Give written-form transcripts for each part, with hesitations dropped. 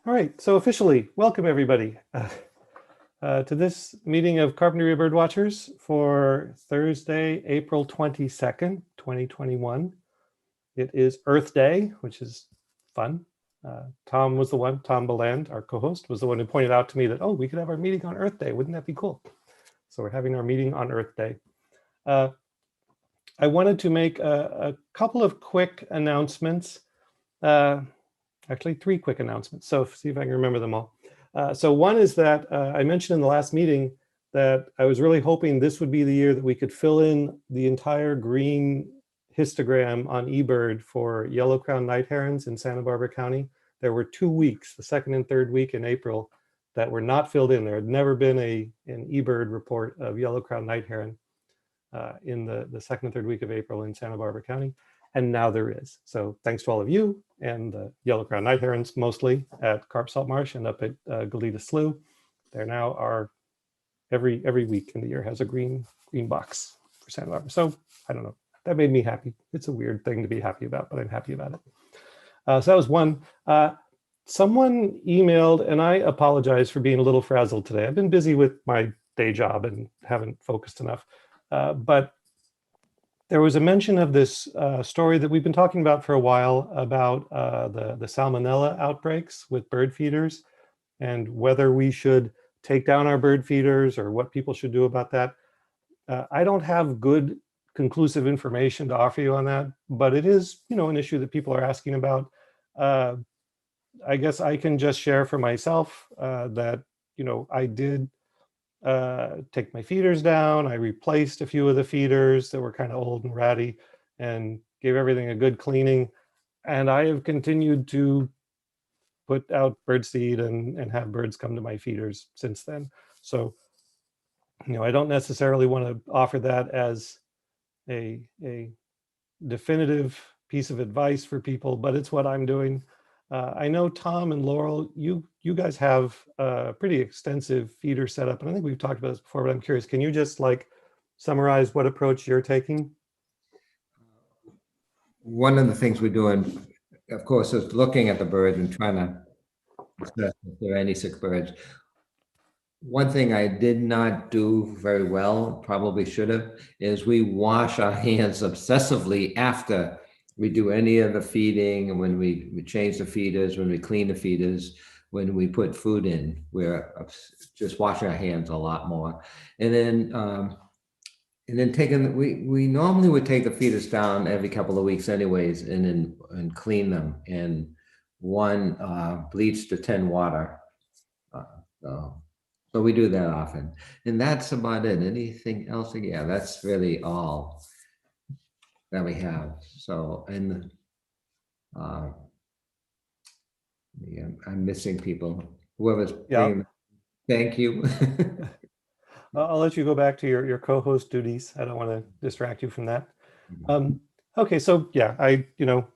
All right, so officially, welcome everybody to this meeting of Carpinteria Birdwatchers for Thursday, April 22nd, 2021. It is Earth Day, which is fun. Tom Beland, our co-host, was the one who pointed out to me that, oh, we could have our meeting on Earth Day. Wouldn't that be cool? So we're having our meeting on Earth Day. I wanted to make a couple of quick announcements. Actually, three quick announcements. So see if I can remember them all. So one is that I mentioned in the last meeting that I was really hoping this would be the year that we could fill in the entire green histogram on eBird for yellow-crowned night herons in Santa Barbara County. There were 2 weeks, the second and third week in April, that were not filled in. There had never been an eBird report of yellow-crowned night heron in the second and third week of April in Santa Barbara County. And now there is. So thanks to all of you and the yellow-crowned night herons, mostly at Carp Salt Marsh and up at Goleta Slough. There now are every week in the year has a green box for Santa Barbara. So I don't know. That made me happy. It's a weird thing to be happy about, but I'm happy about it. So that was one. Someone emailed, and I apologize for being a little frazzled today. I've been busy with my day job and haven't focused enough. But there was a mention of this story that we've been talking about for a while about the salmonella outbreaks with bird feeders and whether we should take down our bird feeders or what people should do about that. I don't have good conclusive information to offer you on that, but it is, an issue that people are asking about. I guess I can just share for myself that, I did take my feeders down. I replaced a few of the feeders that were kind of old and ratty and gave everything a good cleaning. And I have continued to put out bird seed and have birds come to my feeders since then. So, I don't necessarily want to offer that as a definitive piece of advice for people, but it's what I'm doing. I know Tom and Laurel, you guys have a pretty extensive feeder setup, and I think we've talked about this before, but I'm curious, can you just summarize what approach you're taking? One of the things we're doing, of course, is looking at the birds and trying to assess if there are any sick birds. One thing I did not do very well, probably should have, is we wash our hands obsessively after we do any of the feeding, and when we change the feeders, when we clean the feeders, when we put food in, we're just washing our hands a lot more. And then taking, we normally would take the feeders down every couple of weeks anyways, and clean them in one bleach to 10 water. So we do that often, and that's about it. Anything else? Yeah, that's really all that we have. So, and yeah, I'm missing people. Whoever's bringing, thank you. I'll let you go back to your co-host duties. I don't want to distract you from that. Okay, so yeah, I know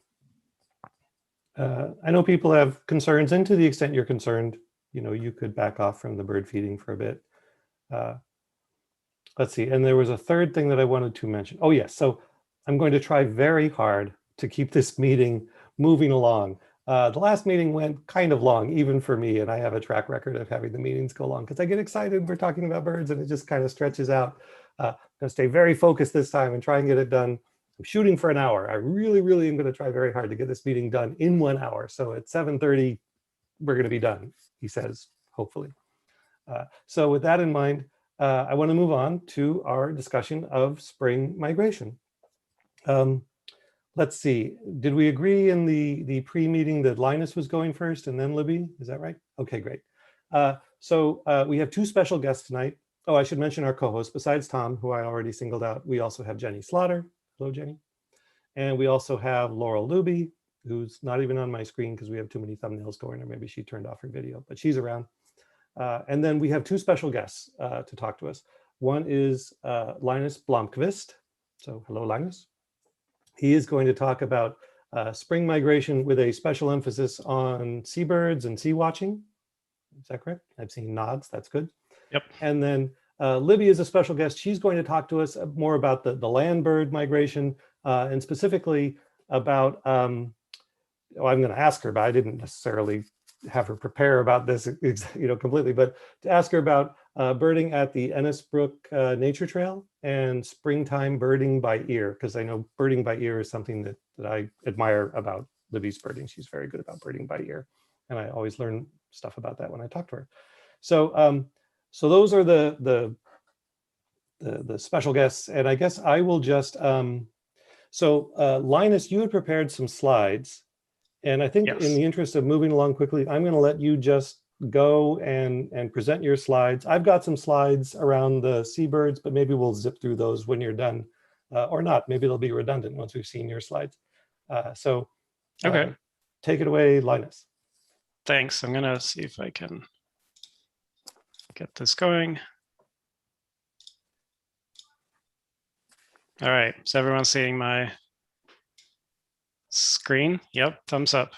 people have concerns, and to the extent you're concerned, you could back off from the bird feeding for a bit. Let's see, and there was a third thing that I wanted to mention. Oh yes, so I'm going to try very hard to keep this meeting moving along. The last meeting went kind of long, even for me, and I have a track record of having the meetings go long because I get excited. We're talking about birds and it just kind of stretches out. I'm going to stay very focused this time and try and get it done. I'm shooting for an hour. I really, really am going to try very hard to get this meeting done in 1 hour. So at 7:30, we're going to be done, he says, hopefully. So with that in mind, I want to move on to our discussion of spring migration. Let's see, did we agree in the pre-meeting that Linus was going first and then Libby? Is that right? Okay, great. So we have two special guests tonight. Oh, I should mention our co-hosts. Besides Tom, who I already singled out, we also have Jenny Slaughter. Hello, Jenny. And we also have Laurel Libby, who's not even on my screen because we have too many thumbnails going, or maybe she turned off her video, but she's around. And then we have two special guests to talk to us. One is Linus Blomqvist. So hello, Linus. He is going to talk about spring migration with a special emphasis on seabirds and sea watching. Is that correct? I've seen nods, that's good. Yep. And then Libby is a special guest. She's going to talk to us more about the land bird migration and specifically about, I'm going to ask her, but I didn't necessarily have her prepare about this, completely, but to ask her about birding at the Ennisbrook Nature Trail and springtime birding by ear, because I know birding by ear is something that I admire about Libby's birding. She's very good about birding by ear, and I always learn stuff about that when I talk to her. So, so those are the special guests, and I guess I will just. Linus, you had prepared some slides, and I think in the interest of moving along quickly, I'm going to let you just go and present your slides. I've got some slides around the seabirds, but maybe we'll zip through those when you're done, or not. Maybe they'll be redundant once we've seen your slides. Okay, take it away, Linus. Thanks. I'm going to see if I can get this going. All right, is everyone seeing my screen? Yep, thumbs up.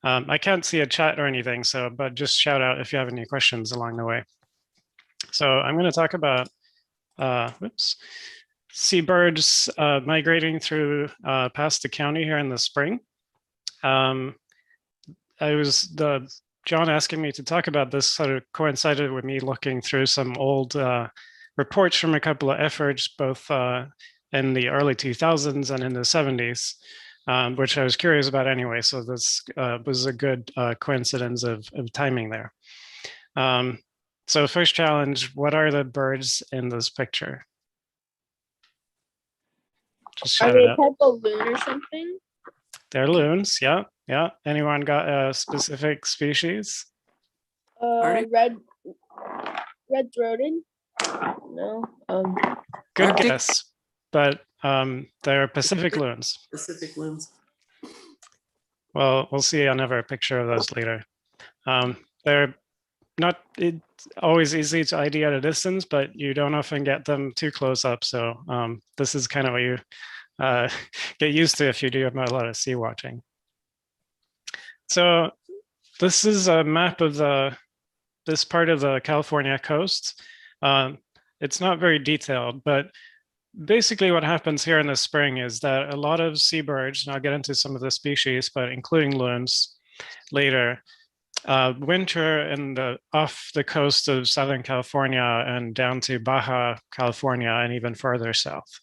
I can't see a chat or anything, but just shout out if you have any questions along the way. So I'm going to talk about seabirds migrating through past the county here in the spring. John asking me to talk about this sort of coincided with me looking through some old reports from a couple of efforts, both in the early 2000s and in the 70s, which I was curious about anyway. So this was a good coincidence of timing there. So first challenge, what are the birds in this picture? Just Are shout they it a out. type of loon or something? They're loons, yeah. Anyone got a specific species? Red-throated? No. Good Arctic? guess, but they're Pacific loons. Pacific loons. Well, we'll see another picture of those later. They're not always easy to ID at a distance, but you don't often get them too close up. So this is kind of what you get used to if you do a lot of sea watching. So this is a map of this part of the California coast. It's not very detailed, but basically what happens here in the spring is that a lot of seabirds, and I'll get into some of the species, but including loons later, winter off the coast of Southern California and down to Baja California and even further south.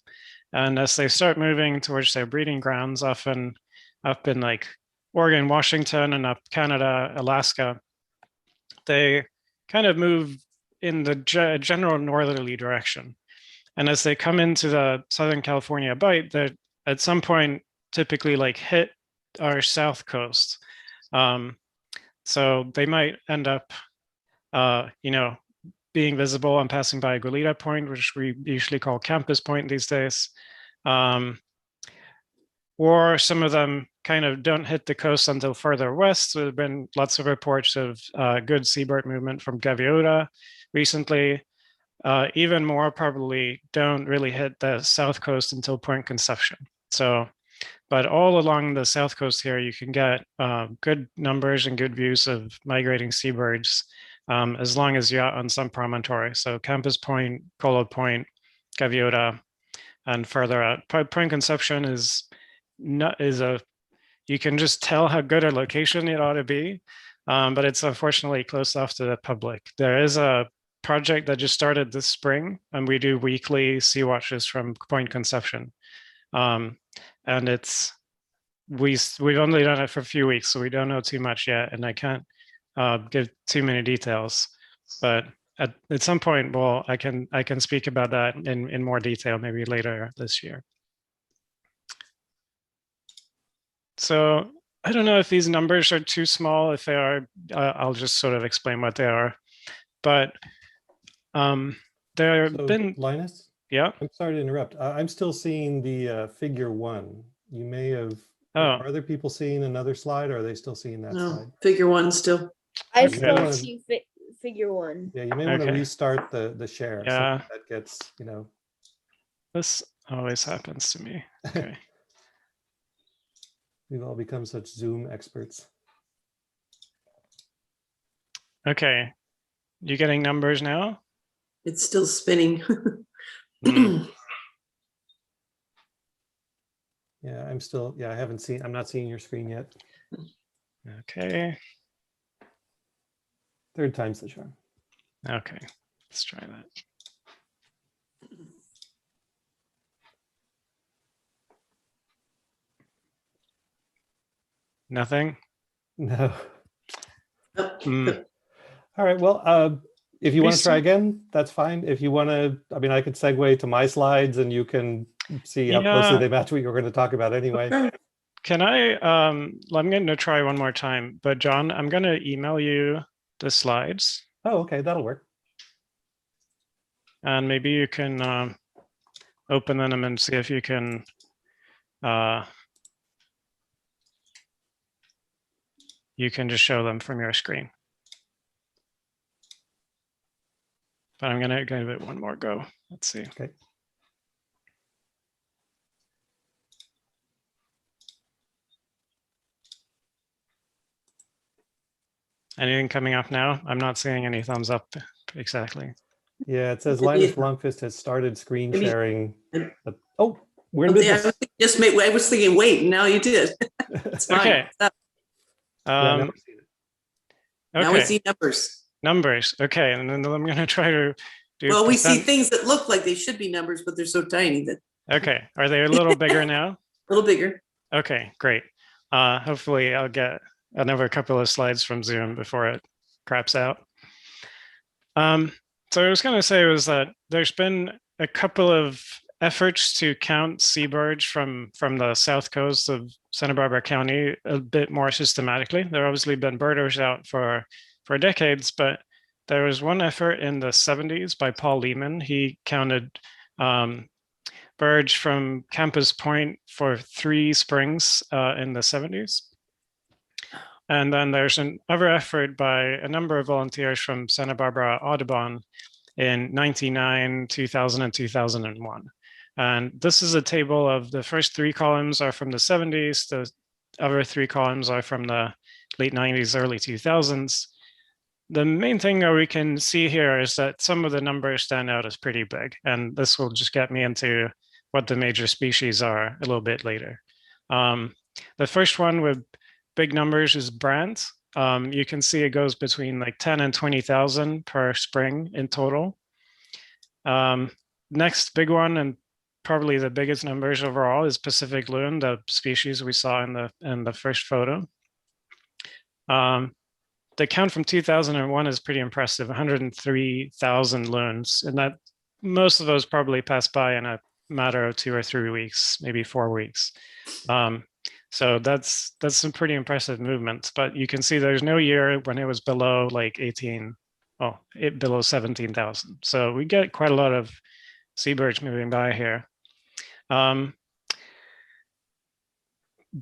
And as they start moving towards their breeding grounds, often up in like Oregon, Washington, and up Canada, Alaska, they kind of move in the general northerly direction. And as they come into the Southern California bight, they at some point typically like hit our south coast. So they might end up, being visible and passing by Gullita Point, which we usually call Campus Point these days. Or some of them kind of don't hit the coast until further west. There have been lots of reports of good seabird movement from Gaviota recently. Even more probably don't really hit the south coast until Point Conception. So, but all along the south coast here, you can get good numbers and good views of migrating seabirds as long as you're out on some promontory. So Campus Point, Colo Point, Gaviota, and further out. Point Conception you can just tell how good a location it ought to be, but it's unfortunately closed off to the public. There is a project that just started this spring, and we do weekly sea watches from Point Conception. And we've only done it for a few weeks, so we don't know too much yet, and I can't give too many details. But at some point, well, I can speak about that in more detail maybe later this year. So I don't know if these numbers are too small. If they are, I'll just sort of explain what they are. But there have been Linus. Yeah. I'm sorry to interrupt. I'm still seeing the figure 1. You may have. Oh. Are other people seeing another slide, or are they still seeing that slide? Figure 1 still. I Okay. still see figure 1. Yeah, you may want to Okay. restart the share. Yeah. So that gets, This always happens to me. Okay. We've all become such Zoom experts. Okay. You getting numbers now? It's still spinning. Yeah, I'm not seeing your screen yet. Okay. Third time's the charm. Okay, let's try that. Nothing? No. Hmm. All right. Well, if you want to Please- try again, that's fine. If you want to, I mean, I could segue to my slides and you can see how closely Yeah. they match what you're going to talk about anyway. Okay. Can I, I'm going to try one more time, but John, I'm going to email you the slides Oh, okay. That'll work. and maybe you can open them and see if you can just show them from your screen. But I'm going to give it one more go. Let's see. Okay. Anything coming up now? I'm not seeing any thumbs up exactly. Yeah, it says Maybe- Linus Blomqvist has started screen Maybe- sharing. Oh, we're in I business. was thinking, wait, now you did. It's fine. Okay. Yeah, now Um, we're seeing it. Now we okay, see numbers. numbers. Okay, and then I'm going to try to do. Well, we see percent- things that look like they should be numbers, but they're so tiny that Okay, are they a little bigger now? a little bigger. Okay, great. Hopefully I'll get another couple of slides from Zoom before it craps out. So what I was going to say was that there's been a couple of efforts to count seabirds from the south coast of Santa Barbara County a bit more systematically. There obviously been birders out for decades, but there was one effort in the 70s by Paul Lehman. He counted birds from Campus Point for 3 springs in the 70s. And then there's another effort by a number of volunteers from Santa Barbara Audubon in 99, 2000, and 2001. And this is a table of the first 3 columns are from the 70s. The other 3 columns are from the late 90s, early 2000s. The main thing that we can see here is that some of the numbers stand out as pretty big. And this will just get me into what the major species are a little bit later. The first one with big numbers is Brant. You can see it goes between like 10 and 20,000 per spring in total. Next big one, and probably the biggest numbers overall, is Pacific loon, the species we saw in the first photo. The count from 2001 is pretty impressive, 103,000 loons, and that most of those probably passed by in a matter of 2 or 3 weeks, maybe 4 weeks. So that's some pretty impressive movements, but you can see there's no year when it was below like below 17,000. So we get quite a lot of seabirds moving by here.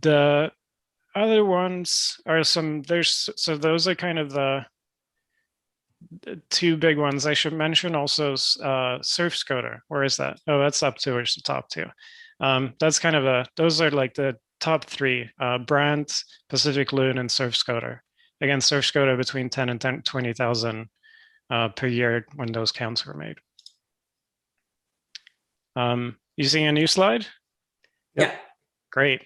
The other ones are so those are kind of the 2 big ones. I should mention also surf scoter. Where is that? Oh, that's up towards the top too. That's kind of those are like the top 3, Brant, Pacific loon, and surf scoter. Again, surf scoter between 10 and 20,000 per year when those counts were made. You seeing a new slide? Yeah. Great.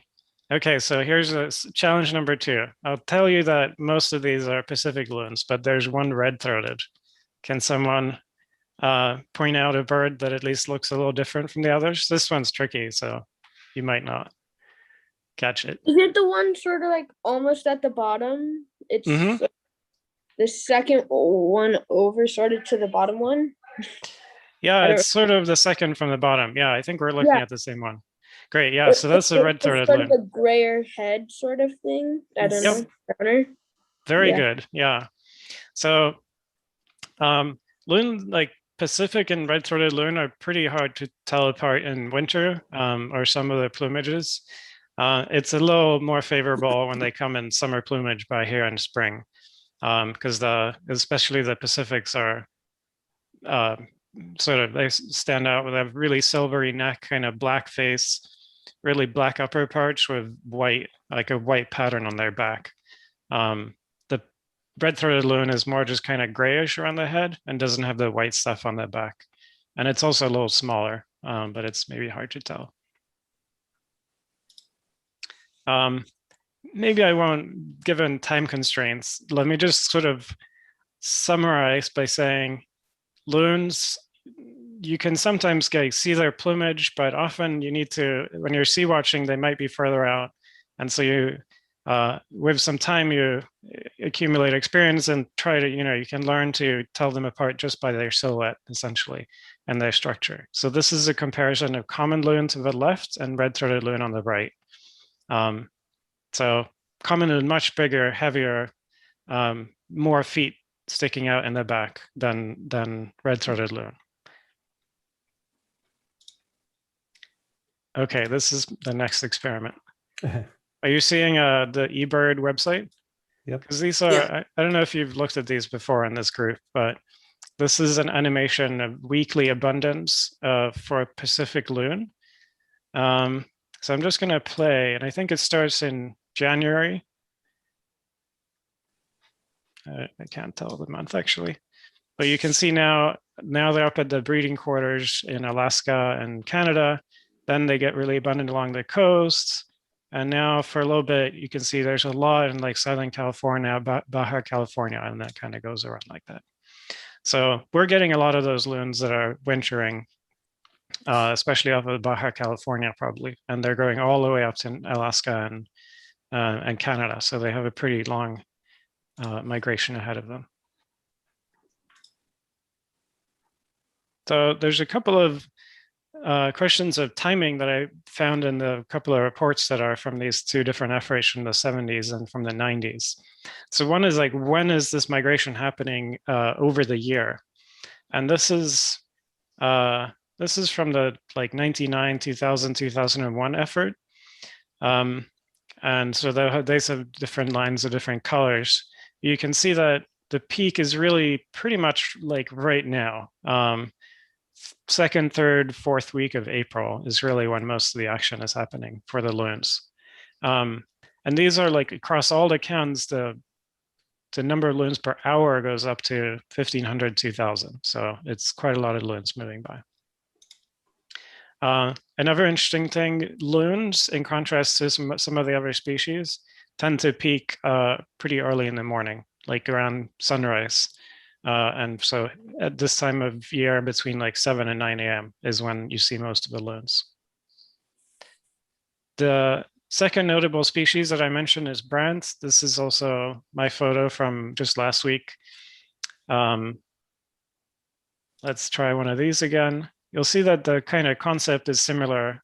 Okay, so here's challenge number 2. I'll tell you that most of these are Pacific loons, but there's one red-throated. Can someone point out a bird that at least looks a little different from the others? This one's tricky, so you might not catch it. Is it the one sort of like almost at the bottom? It's Mhm. the second one over, sorted to the bottom one. Yeah, I don't- it's sort of the second from the bottom. Yeah, I think we're looking Yeah. at the same one. Great, yeah, so that's a red-throated It's sort of loon. a grayer head sort of thing. I don't Yep. know. Browner. Very Yeah. good, yeah. So loon, like Pacific and red-throated loon, are pretty hard to tell apart in winter, or some of the plumages. It's a little more favorable when they come in summer plumage by here in spring, because especially the Pacifics are they stand out with a really silvery neck, kind of black face, really black upper parts with white, like a white pattern on their back. The red-throated loon is more just kind of grayish around the head and doesn't have the white stuff on the back. And it's also a little smaller, but it's maybe hard to tell. Maybe I won't, given time constraints, let me just sort of summarize by saying loons, you can sometimes see their plumage, but often you need to, when you're sea watching, they might be further out. And so you, with some time, you accumulate experience and try to, you can learn to tell them apart just by their silhouette, essentially, and their structure. So this is a comparison of common loon to the left and red-throated loon on the right. So common is much bigger, heavier, more feet sticking out in the back than red-throated loon. Okay, this is the next experiment. Are you seeing the eBird website? Yep. Because these are, Yeah. I don't know if you've looked at these before in this group, but this is an animation of weekly abundance for Pacific loon. So I'm just going to play, and I think it starts in January. I can't tell the month actually, but you can see now they're up at the breeding quarters in Alaska and Canada. Then they get really abundant along the coast. And now for a little bit, you can see there's a lot in like Southern California, Baja California, and that kind of goes around like that. So we're getting a lot of those loons that are wintering, especially off of Baja California probably. And they're going all the way up to Alaska and Canada. So they have a pretty long migration ahead of them. So there's a couple of questions of timing that I found in the couple of reports that are from these two different efforts from the 70s and from the 90s. So one is like, when is this migration happening over the year? And this is from the like 99, 2000, 2001 effort. And so they have different lines of different colors. You can see that the peak is really pretty much like right now. Second, third, fourth week of April is really when most of the action is happening for the loons. And these are like across all the counts, the number of loons per hour goes up to 1,500, 2,000. So it's quite a lot of loons moving by. Another interesting thing, loons, in contrast to some of the other species, tend to peak pretty early in the morning, like around sunrise. And so at this time of year, between like 7 and 9 a.m. is when you see most of the loons. The second notable species that I mentioned is brant. This is also my photo from just last week. Let's try one of these again. You'll see that the kind of concept is similar.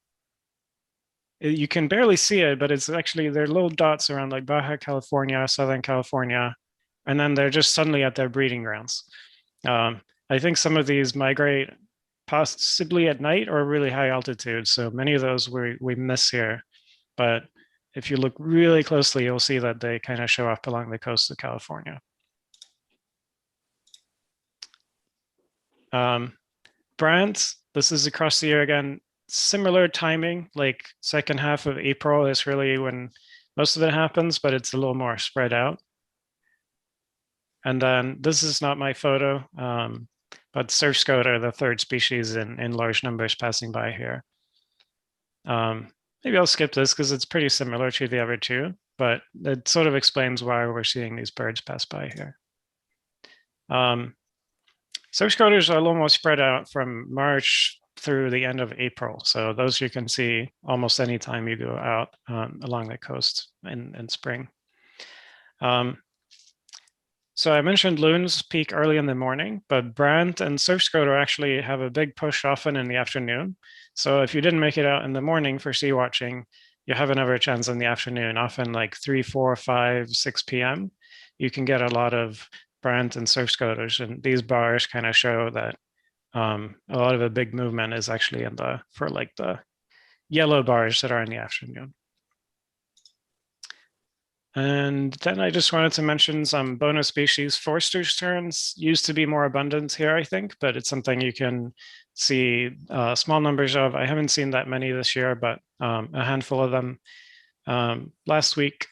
You can barely see it, but it's actually, there are little dots around like Baja California, Southern California, and then they're just suddenly at their breeding grounds. I think some of these migrate possibly at night or really high altitude. So many of those we miss here. But if you look really closely, you'll see that they kind of show up along the coast of California. Brant, this is across the year again, similar timing, like second half of April is really when most of it happens, but it's a little more spread out. And then this is not my photo, but surf scoter, the third species in large numbers passing by here. Maybe I'll skip this because it's pretty similar to the other two, but it sort of explains why we're seeing these birds pass by here. Surf scoters are a little more spread out from March through the end of April. So those you can see almost any time you go out along the coast in spring. So I mentioned loons peak early in the morning, but brant and surf scoter actually have a big push often in the afternoon. So if you didn't make it out in the morning for sea watching, you have another chance in the afternoon, often like 3, 4, 5, 6 p.m. You can get a lot of brant and surf scoters, and these bars kind of show that a lot of the big movement is actually in for like the yellow bars that are in the afternoon. And then I just wanted to mention some bonus species. Forster's terns used to be more abundant here, I think, but it's something you can see small numbers of. I haven't seen that many this year, but a handful of them. Last week,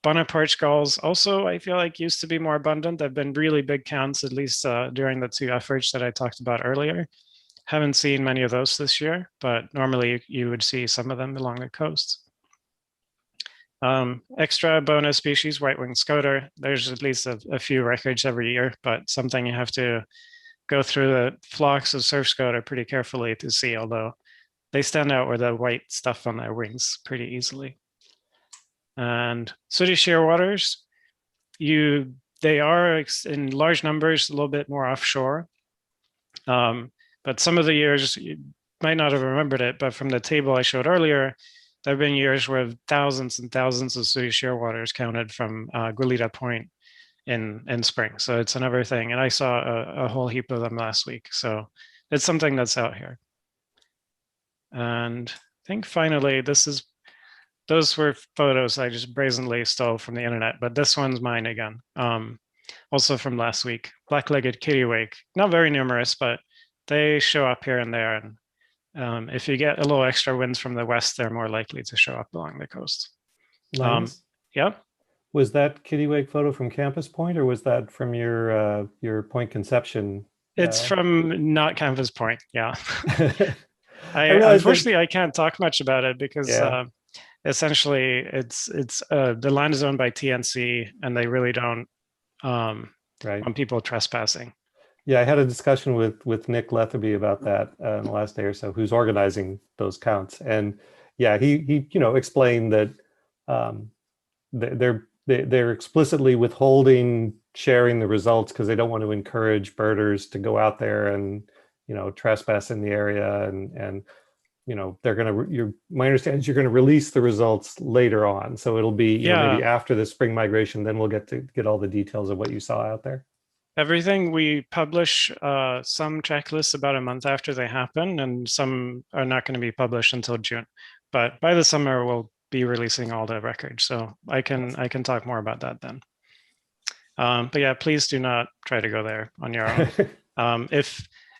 Bonaparte gulls also, I feel like, used to be more abundant. They've been really big counts, at least during the two efforts that I talked about earlier. Haven't seen many of those this year, but normally you would see some of them along the coast. Extra bonus species, white-winged scoter. There's at least a few records every year, but something you have to go through the flocks of surf scoter pretty carefully to see, although they stand out with the white stuff on their wings pretty easily. And sooty shearwaters, they are in large numbers, a little bit more offshore. But some of the years, you might not have remembered it, but from the table I showed earlier, there have been years where thousands and thousands of sooty shearwaters counted from Gullita Point in spring. So it's another thing. And I saw a whole heap of them last week. So it's something that's out here. And I think finally, those were photos I just brazenly stole from the internet, but this one's mine again. Also from last week, black-legged kittiwake, not very numerous, but they show up here and there. And if you get a little extra winds from the west, they're more likely to show up along the coast. Linus, Yep. was that kittiwake photo from Campus Point, or was that from your Point Conception? It's from not Campus Point, yeah. realize Unfortunately, I can't talk much about it because Yeah. essentially it's the land is owned by TNC, and they really don't Right. want people trespassing. Yeah, I had a discussion with Nick Letherby about that in the last day or so, who's organizing those counts. And yeah, he explained that they're explicitly withholding sharing the results because they don't want to encourage birders to go out there and trespass in the area, and they're gonna. My understanding is you're going to release the results later on, so it'll be maybe after the spring migration. Then we'll get all the details of what you saw out there. Everything we publish, some checklists about a month after they happen, and some are not going to be published until June. But by the summer, we'll be releasing all the records, so I can talk more about that then. But yeah, please do not try to go there on your own.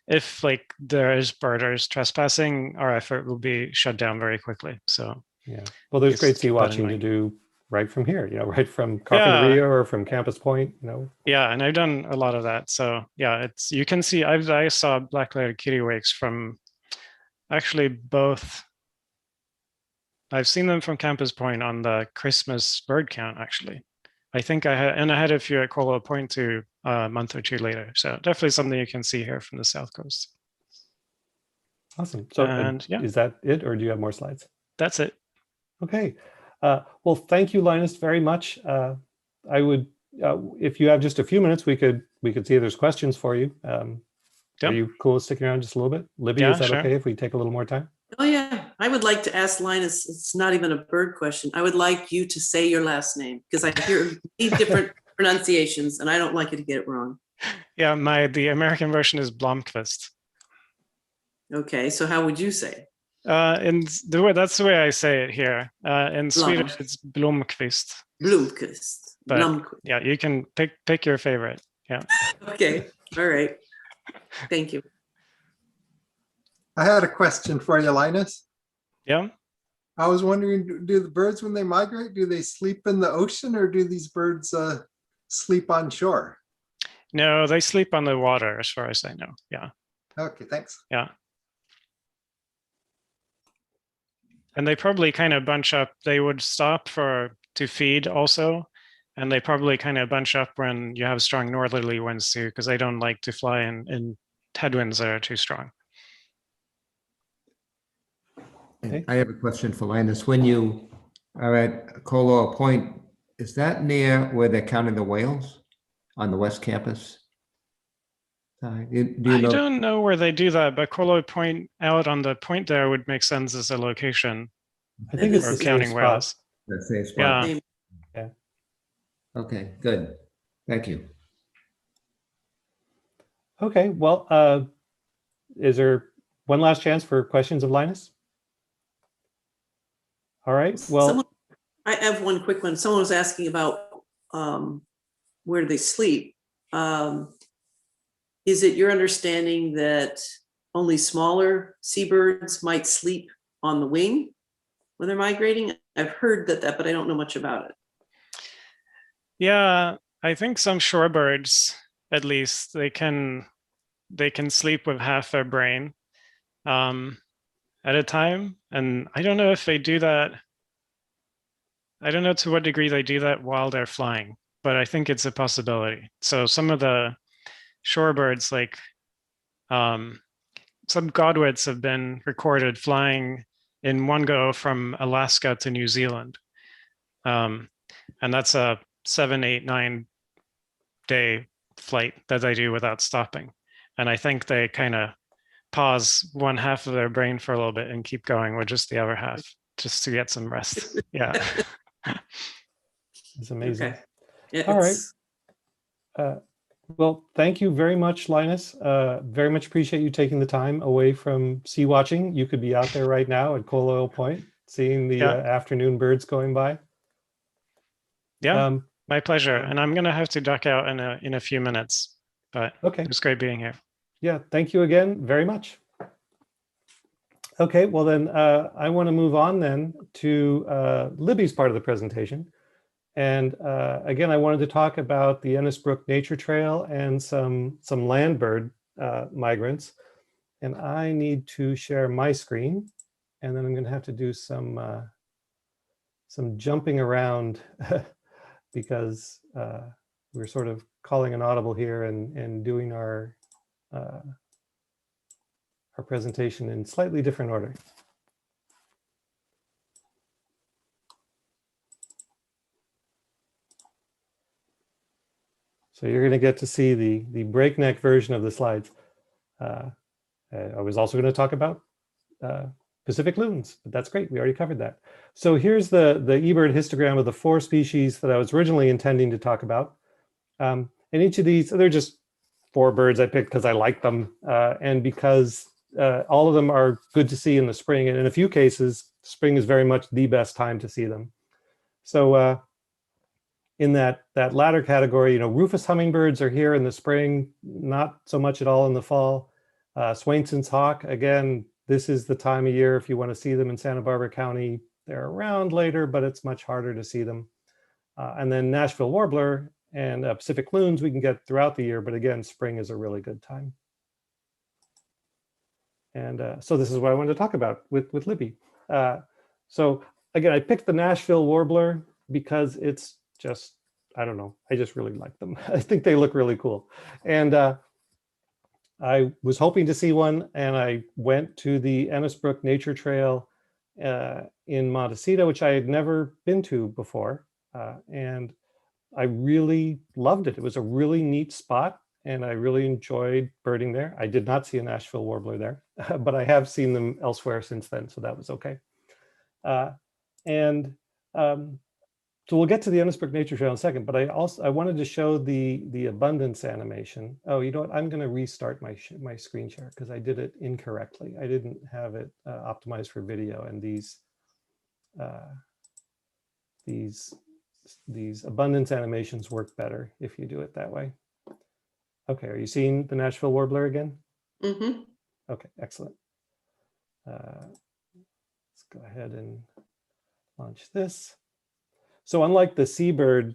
If like there is birders trespassing, our effort will be shut down very quickly. So yeah, well, there's great sea watching to do right from here, right from Carpinteria or from Campus Point, Yeah, and I've done a lot of that. So yeah, you can see I saw black-legged kittiwakes from actually both. I've seen them from Campus Point on the Christmas bird count, actually. I think I had a few at Colo Point too a month or two later. So definitely something you can see here from the South Coast. Awesome. So is that it, or do you have more slides? That's it. Okay. Well, thank you, Linus, very much. I would, if you have just a few minutes, we could see if there's questions for you. Are you cool with sticking around just a little bit? Libby, is that sure. okay if we take a little more time? Oh yeah, I would like to ask Linus, it's not even a bird question. I would like you to say your last name, because I hear 8 different pronunciations and I don't like it to get it wrong. Yeah, the American version is Blomqvist. Okay, so how would you say? That's the way I say it here. In Swedish, it's Blomqvist. Blomqvist. But Blomqvist. yeah, you can pick your favorite. Yeah. Okay, all right. Thank you. I had a question for you, Linus. Yeah. I was wondering, do the birds, when they migrate, do they sleep in the ocean, or do these birds sleep on shore? No, they sleep on the water, as far as I know. Yeah. Okay, thanks. Yeah. And they probably kind of bunch up. They would stop to feed also. And they probably kind of bunch up when you have strong northerly winds too, because they don't like to fly in headwinds that are too strong. Okay. I have a question for Linus. When you are at Colo Point, is that near where they're counting the whales on the West Campus? I don't know where they do that, but Colo Point out on the point there would make sense as a location. I think it's the counting same whales. spot. The same spot. Yeah. Yeah. Okay, good. Thank you. Okay, well, is there one last chance for questions of Linus? All right, well. I have one quick one. Someone was asking about where do they sleep? Is it your understanding that only smaller seabirds might sleep on the wing when they're migrating? I've heard that, but I don't know much about it. Yeah, I think some shorebirds, at least, they can sleep with half their brain at a time. And I don't know if they do that I don't know to what degree they do that while they're flying, but I think it's a possibility. So some of the shorebirds, like some godwits, have been recorded flying in one go from Alaska to New Zealand. And that's a 7, 8, 9-day flight that they do without stopping. And I think they kind of pause one half of their brain for a little bit and keep going with just the other half, just to get some rest. Yeah. It's amazing. Okay. Yeah, All right. it's- Well, thank you very much, Linus. Very much appreciate you taking the time away from sea watching. You could be out there right now at Coal Oil Point, seeing the Yeah. afternoon birds going by. Yeah, my pleasure. And I'm going to have to duck out in a few minutes, but Okay. it was great being here. Yeah, thank you again very much. Okay, well then I want to move on then to Libby's part of the presentation. And again, I wanted to talk about the Ennis Brook Nature Trail and some land bird migrants. And I need to share my screen, and then I'm going to have to do some jumping around because we're sort of calling an audible here and doing our presentation in slightly different order. So you're going to get to see the breakneck version of the slides. I was also going to talk about Pacific loons, but that's great. We already covered that. So here's the eBird histogram of the 4 species that I was originally intending to talk about. And each of these, they're just 4 birds I picked because I like them and because all of them are good to see in the spring. And in a few cases, spring is very much the best time to see them. So in that latter category, rufous hummingbirds are here in the spring, not so much at all in the fall. Swainson's hawk, again, this is the time of year if you want to see them in Santa Barbara County. They're around later, but it's much harder to see them. And then Nashville Warbler and Pacific loons we can get throughout the year, but again, spring is a really good time. And so this is what I wanted to talk about with Libby. So again, I picked the Nashville Warbler because it's just, I don't know, I just really like them. I think they look really cool. And I was hoping to see one, and I went to the Ennis Brook Nature Trail in Montecito, which I had never been to before. And I really loved it. It was a really neat spot, and I really enjoyed birding there. I did not see a Nashville Warbler there, but I have seen them elsewhere since then, so that was okay. So we'll get to the Ennis Brook Nature Trail in a second, but I wanted to show the abundance animation. Oh, you know what? I'm going to restart my screen share because I did it incorrectly. I didn't have it optimized for video, and these abundance animations work better if you do it that way. Okay, are you seeing the Nashville Warbler again? Mm-hmm. Okay, excellent. Let's go ahead and launch this. So unlike the seabird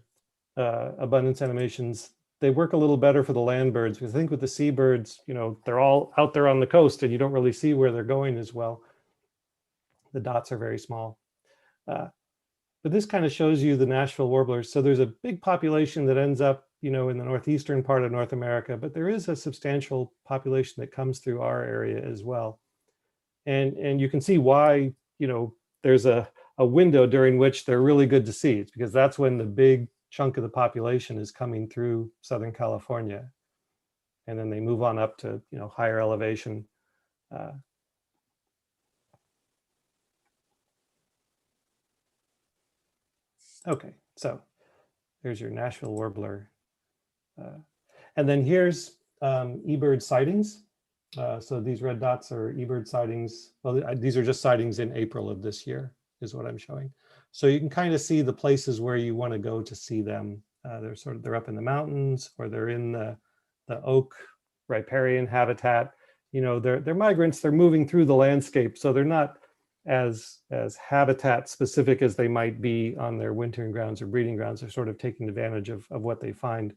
abundance animations, they work a little better for the land birds, because I think with the seabirds, they're all out there on the coast and you don't really see where they're going as well. The dots are very small. But this kind of shows you the Nashville warblers. So there's a big population that ends up, in the northeastern part of North America, but there is a substantial population that comes through our area as well. And you can see why, there's a window during which they're really good to see. It's because that's when the big chunk of the population is coming through Southern California. And then they move on up to, higher elevation. Okay, so there's your Nashville Warbler. And then here's eBird sightings. So these red dots are eBird sightings. Well, these are just sightings in April of this year is what I'm showing. So you can kind of see the places where you want to go to see them. They're up in the mountains, or they're in the oak riparian habitat. They're migrants, they're moving through the landscape. So they're not as habitat specific as they might be on their wintering grounds or breeding grounds. They're sort of taking advantage of what they find.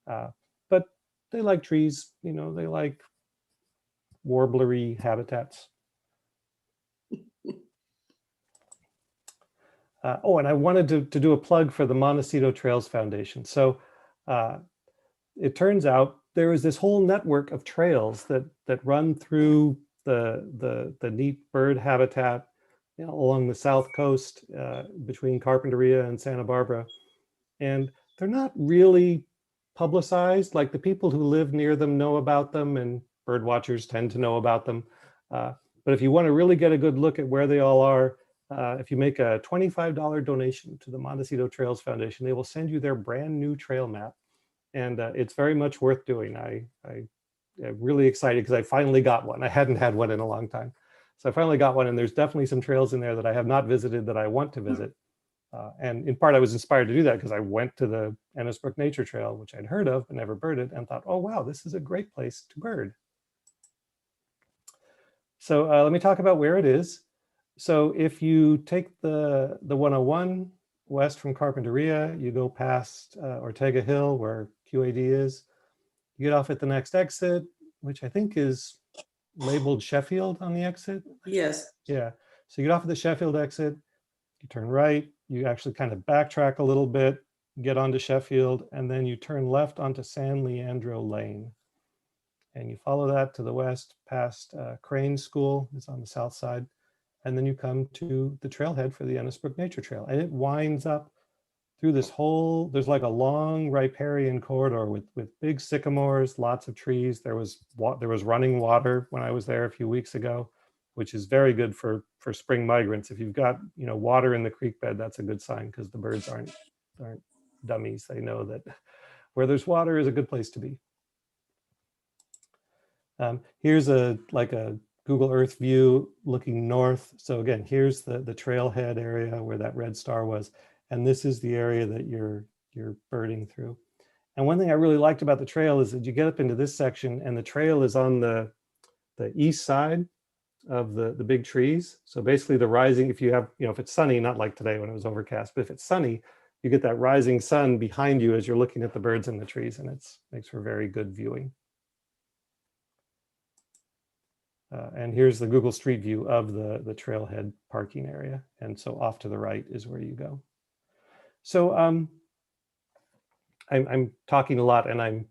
But they like trees, they like warblery habitats. Oh, and I wanted to do a plug for the Montecito Trails Foundation. So it turns out there is this whole network of trails that run through the neat bird habitat, you know, along the south coast between Carpinteria and Santa Barbara. And they're not really publicized. Like the people who live near them know about them, and bird watchers tend to know about them. But if you want to really get a good look at where they all are, if you make a $25 donation to the Montecito Trails Foundation, they will send you their brand new trail map. And it's very much worth doing. I'm really excited because I finally got one. I hadn't had one in a long time. So I finally got one, and there's definitely some trails in there that I have not visited that I want to visit. And in part, I was inspired to do that because I went to the Ennisbrook Nature Trail, which I'd heard of but never birded, and thought, oh, wow, this is a great place to bird. So let me talk about where it is. So if you take the 101 west from Carpinteria, you go past Ortega Hill where QAD is, you get off at the next exit, which I think is labeled Sheffield on the exit. Yes. Yeah, so you get off at the Sheffield exit, you turn right, you actually kind of backtrack a little bit, get onto Sheffield, and then you turn left onto San Leandro Lane. And you follow that to the west past Crane School, it's on the south side. And then you come to the trailhead for the Ennisbrook Nature Trail. And it winds up through this whole, there's like a long riparian corridor with big sycamores, lots of trees. There was running water when I was there a few weeks ago, which is very good for spring migrants. If you've got, you know, water in the creek bed, that's a good sign because the birds aren't dummies. They know that where there's water is a good place to be. Here's like a Google Earth view looking north. So again, here's the trailhead area where that red star was. And this is the area that you're birding through. And one thing I really liked about the trail is that you get up into this section and the trail is on the east side of the big trees. So basically the rising, if you have, you know, if it's sunny, not like today when it was overcast, but if it's sunny, you get that rising sun behind you as you're looking at the birds in the trees, and it makes for very good viewing. And here's the Google Street View of the trailhead parking area. And so off to the right is where you go. So I'm talking a lot and I'm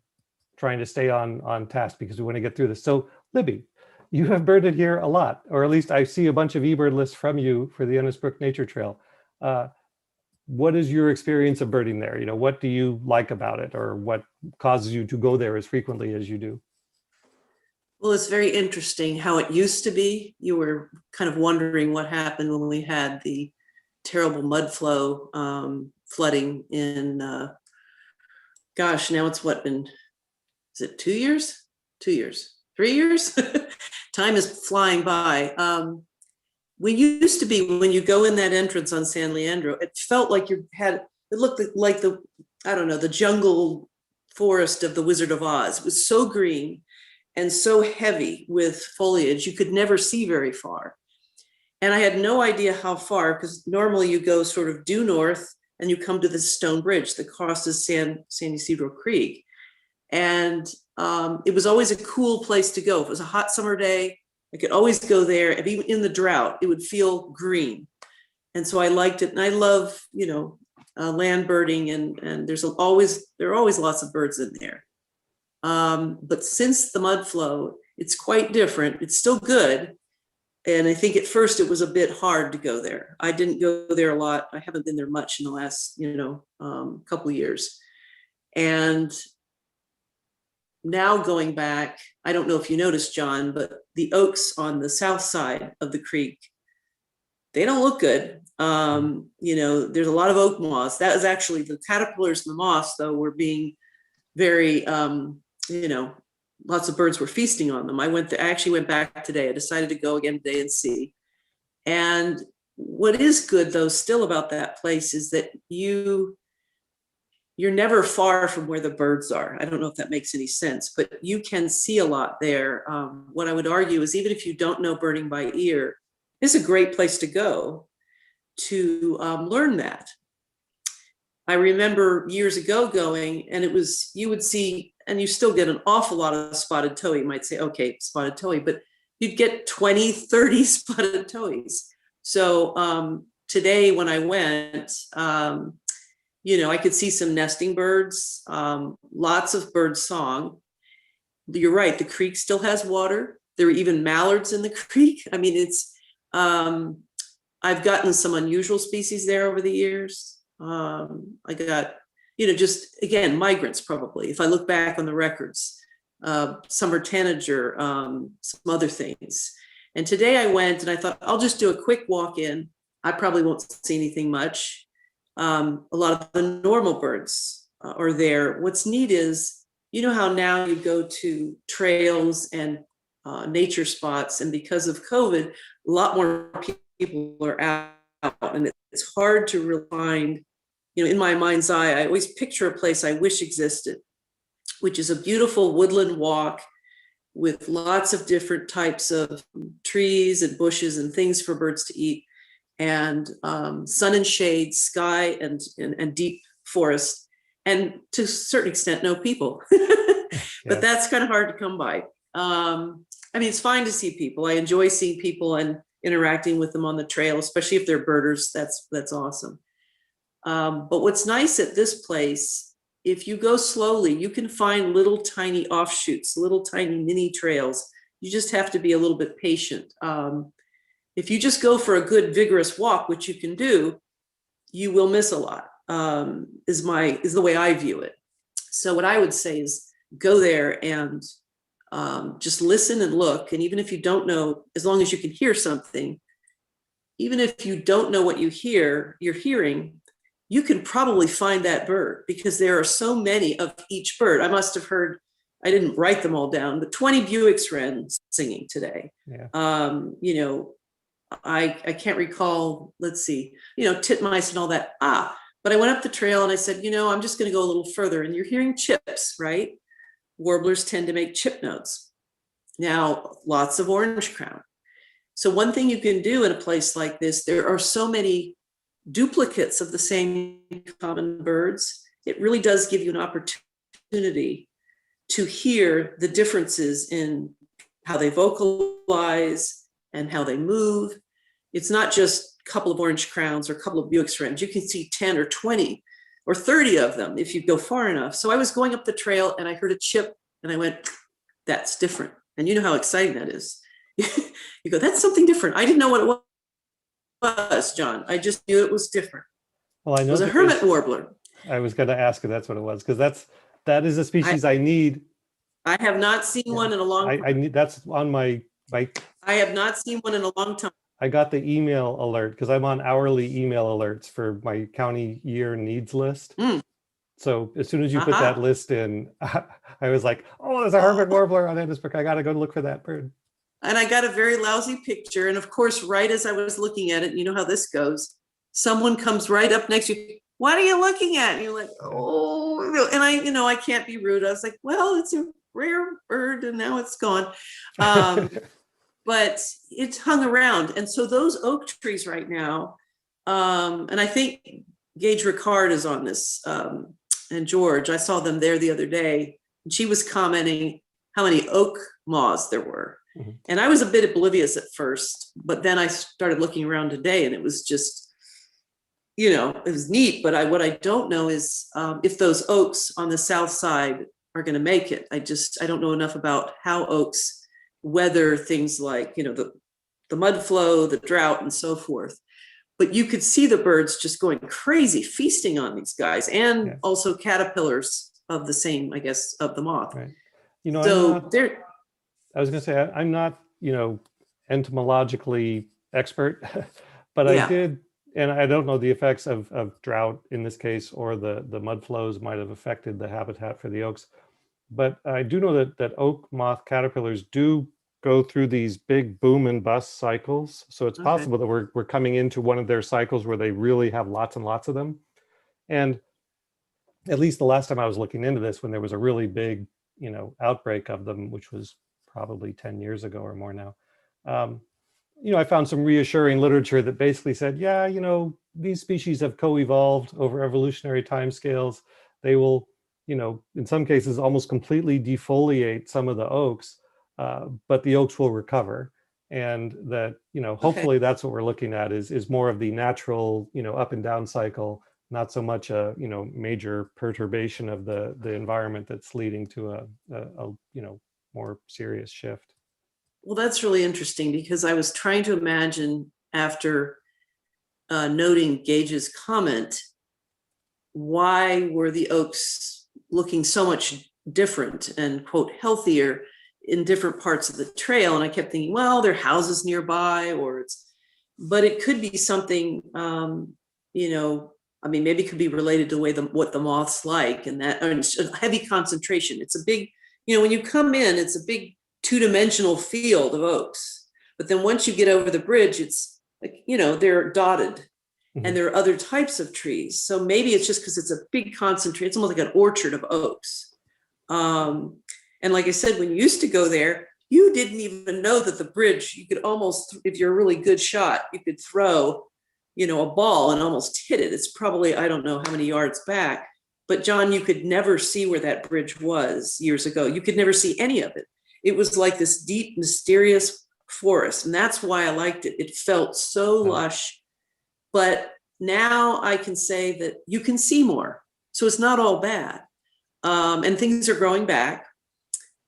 trying to stay on task because we want to get through this. So Libby, you have birded here a lot, or at least I see a bunch of eBird lists from you for the Ennisbrook Nature Trail. What is your experience of birding there? You know, what do you like about it, or what causes you to go there as frequently as you do? Well, it's very interesting how it used to be. You were kind of wondering what happened when we had the terrible mud flow flooding in, gosh, now it's what been, is it 2 years? 2 years, 3 years? Time is flying by. We used to be, when you go in that entrance on San Leandro, it felt like it looked like the, I don't know, the jungle forest of the Wizard of Oz. It was so green and so heavy with foliage, you could never see very far. And I had no idea how far, because normally you go sort of due north and you come to this stone bridge that crosses San Ysidro Creek. And it was always a cool place to go. If it was a hot summer day, I could always go there. And even in the drought, it would feel green. And so I liked it. And I love, you know, land birding, and there are always lots of birds in there. But since the mud flow, it's quite different. It's still good. And I think at first it was a bit hard to go there. I didn't go there a lot. I haven't been there much in the last, couple of years. And now going back, I don't know if you noticed, John, but the oaks on the south side of the creek, they don't look good. There's a lot of oak moths. That is actually the caterpillars and the moths, though, were being very, lots of birds were feasting on them. I actually went back today. I decided to go again today and see. And what is good, though, still about that place is that you're never far from where the birds are. I don't know if that makes any sense, but you can see a lot there. What I would argue is, even if you don't know birding by ear, it's a great place to go to learn that. I remember years ago going, and you would see, and you still get an awful lot of spotted towhee. You might say, okay, spotted towhee, but you'd get 20, 30 spotted towhees. So today when I went, you know, I could see some nesting birds, lots of bird song. You're right, the creek still has water. There are even mallards in the creek. I mean, it's, I've gotten some unusual species there over the years. I got, you know, just again, migrants probably, if I look back on the records, summer tanager, some other things. And today I went and I thought, I'll just do a quick walk in. I probably won't see anything much. A lot of the normal birds are there. What's neat is, you know how now you go to trails and nature spots, and because of COVID, a lot more people are out, and it's hard to really find, you know, in my mind's eye, I always picture a place I wish existed, which is a beautiful woodland walk with lots of different types of trees and bushes and things for birds to eat, and sun and shade, sky and deep forest, and to a certain extent, no people. But that's kind of hard to come by. I mean, it's fine to see people. I enjoy seeing people and interacting with them on the trail, especially if they're birders. That's awesome. But what's nice at this place, if you go slowly, you can find little tiny offshoots, little tiny mini trails. You just have to be a little bit patient. If you just go for a good vigorous walk, which you can do, you will miss a lot, is the way I view it. So what I would say is go there and just listen and look. And even if you don't know, as long as you can hear something, even if you don't know what you're hearing, you can probably find that bird, because there are so many of each bird. I must have heard, I didn't write them all down, but 20 Buick's wrens singing today. Yeah. You know, I can't recall, let's see, you know, titmice and all that. But I went up the trail and I said, you know, I'm just going to go a little further, and you're hearing chips, right? Warblers tend to make chip notes. Now, lots of orange crown. So one thing you can do in a place like this, there are so many duplicates of the same common birds. It really does give you an opportunity to hear the differences in how they vocalize and how they move. It's not just a couple of orange crowns or a couple of Buick's wrens. You can see 10 or 20 or 30 of them if you go far enough. So I was going up the trail and I heard a chip and I went, that's different. And you know how exciting that is. You go, that's something different. I didn't know what it was, John. I just knew it was different. Well, I know it was a hermit warbler. I was going to ask if that's what it was, because that is a species I need. I have not seen one in a long time. I need, that's on my bike. I have not seen one in a long time. I got the email alert because I'm on hourly email alerts for my county year needs list. So as soon as you put that list in, I was like, oh, there's a hermit warbler on Edinburgh. I got to go look for that bird. And I got a very lousy picture. And of course, right as I was looking at it, you know how this goes. Someone comes right up next to you. What are you looking at? And you're like, oh, and I can't be rude. I was like, well, it's a rare bird and now it's gone. But it's hung around. And so those oak trees right now, and I think Gage Ricard is on this, and George, I saw them there the other day, and she was commenting how many oak moths there were. Mm-hmm. And I was a bit oblivious at first, but then I started looking around today and it was just, it was neat. But what I don't know is if those oaks on the south side are going to make it. I don't know enough about how oaks weather things like, the mud flow, the drought, and so forth. But you could see the birds just going crazy, feasting on these guys, and also caterpillars of the same, I guess, of the moth. Right. So I was going to say, I'm not, entomologically expert, but I did, and I don't know the effects of drought in this case, or the mud flows might have affected the habitat for the oaks. But I do know that oak moth caterpillars do go through these big boom and bust cycles. So it's possible that we're coming into one of their cycles where they really have lots and lots of them. And at least the last time I was looking into this, when there was a really big, outbreak of them, which was probably 10 years ago or more now, I found some reassuring literature that basically said, these species have co-evolved over evolutionary timescales. They will, in some cases, almost completely defoliate some of the oaks, but the oaks will recover. and that, hopefully that's what we're looking at is more of the natural, up and down cycle, not so much a, major perturbation of the environment that's leading to a more serious shift. Well, that's really interesting, because I was trying to imagine, after noting Gage's comment, why were the oaks looking so much different and, quote, healthier in different parts of the trail? And I kept thinking, well, there are houses nearby, but it could be something, maybe it could be related to what the moths like, and that, and it's a heavy concentration. It's a big, when you come in, it's a big two-dimensional field of oaks. But then once you get over the bridge, it's like, they're dotted. Mm-hmm. And there are other types of trees. So maybe it's just because it's a big concentration. It's almost like an orchard of oaks. And like I said, when you used to go there, you didn't even know that the bridge, you could almost, if you're a really good shot, you could throw, a ball and almost hit it. It's probably, I don't know how many yards back. But John, you could never see where that bridge was years ago. You could never see any of it. It was like this deep, mysterious forest. And that's why I liked it. It felt so lush. But now I can say that you can see more. So it's not all bad. And things are growing back.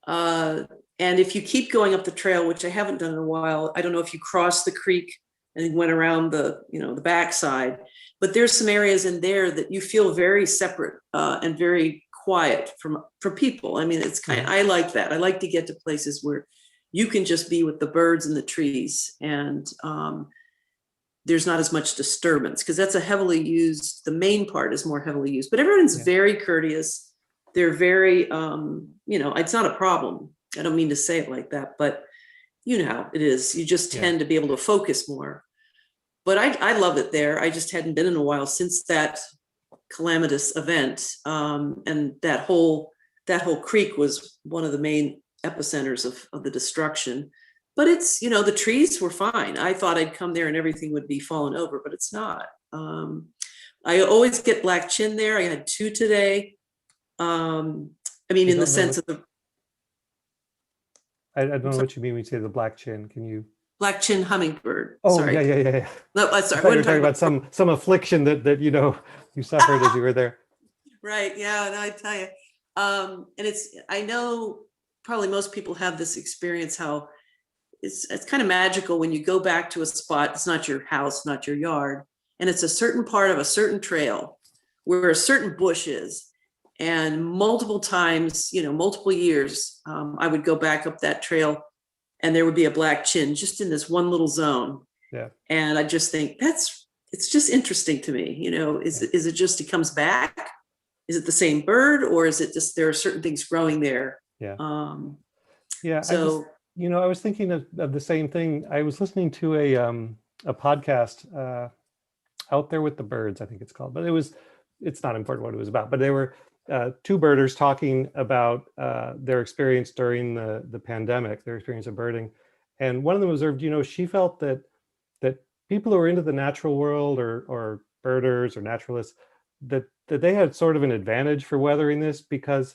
And if you keep going up the trail, which I haven't done in a while, I don't know if you crossed the creek and went around the backside, but there's some areas in there that you feel very separate and very quiet from people. I mean, it's I like that. I like to get to places where you can just be with the birds and the trees, and there's not as much disturbance, because that's the main part is more heavily used, but everyone's very courteous. They're very, it's not a problem. I don't mean to say it like that, but how it is. You just tend to be able to focus more. But I love it there. I just hadn't been in a while since that calamitous event. And that whole creek was one of the main epicenters of the destruction. But it's, the trees were fine. I thought I'd come there and everything would be fallen over, but it's not. I always get black chin there. I had 2 today. In the sense of the... I don't know what you mean when you say the black chin. Can you... Black chin hummingbird. Oh, sorry. Yeah. No, I'm sorry. I thought you were talking about some affliction that you suffered as you were there. Right. Yeah. No, I tell you. And I know probably most people have this experience, how it's kind of magical when you go back to a spot. It's not your house, not your yard, and it's a certain part of a certain trail where a certain bush is. And multiple times, multiple years, I would go back up that trail, and there would be a black chin just in this one little zone. Yeah. And I just think it's just interesting to me. Is it just, it comes back? Is it the same bird, or is it just there are certain things growing there? Yeah. So I was thinking of the same thing. I was listening to a podcast, Out There with the Birds, I think it's called, but it's not important what it was about, but they were 2 birders talking about their experience during the pandemic, their experience of birding. And one of them observed, she felt that people who are into the natural world or birders or naturalists, that they had sort of an advantage for weathering this, because,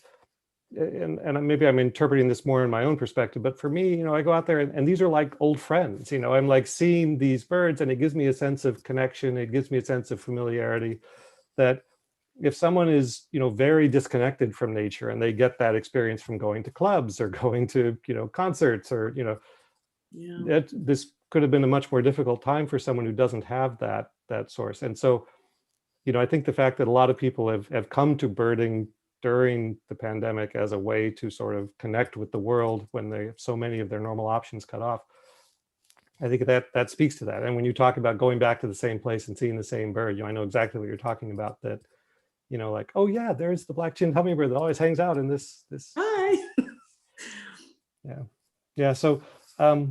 and maybe I'm interpreting this more in my own perspective, but for me, I go out there and these are like old friends. I'm like seeing these birds, and it gives me a sense of connection. It gives me a sense of familiarity, that if someone is, very disconnected from nature, and they get that experience from going to clubs or going to, concerts, or, this could have been a much more difficult time for someone who doesn't have that source. And so, I think the fact that a lot of people have come to birding during the pandemic as a way to sort of connect with the world when they have so many of their normal options cut off, I think that speaks to that. And when you talk about going back to the same place and seeing the same bird, I know exactly what you're talking about, that, like, oh yeah, there's the black-chinned hummingbird that always hangs out in this. Hi. Yeah. So, I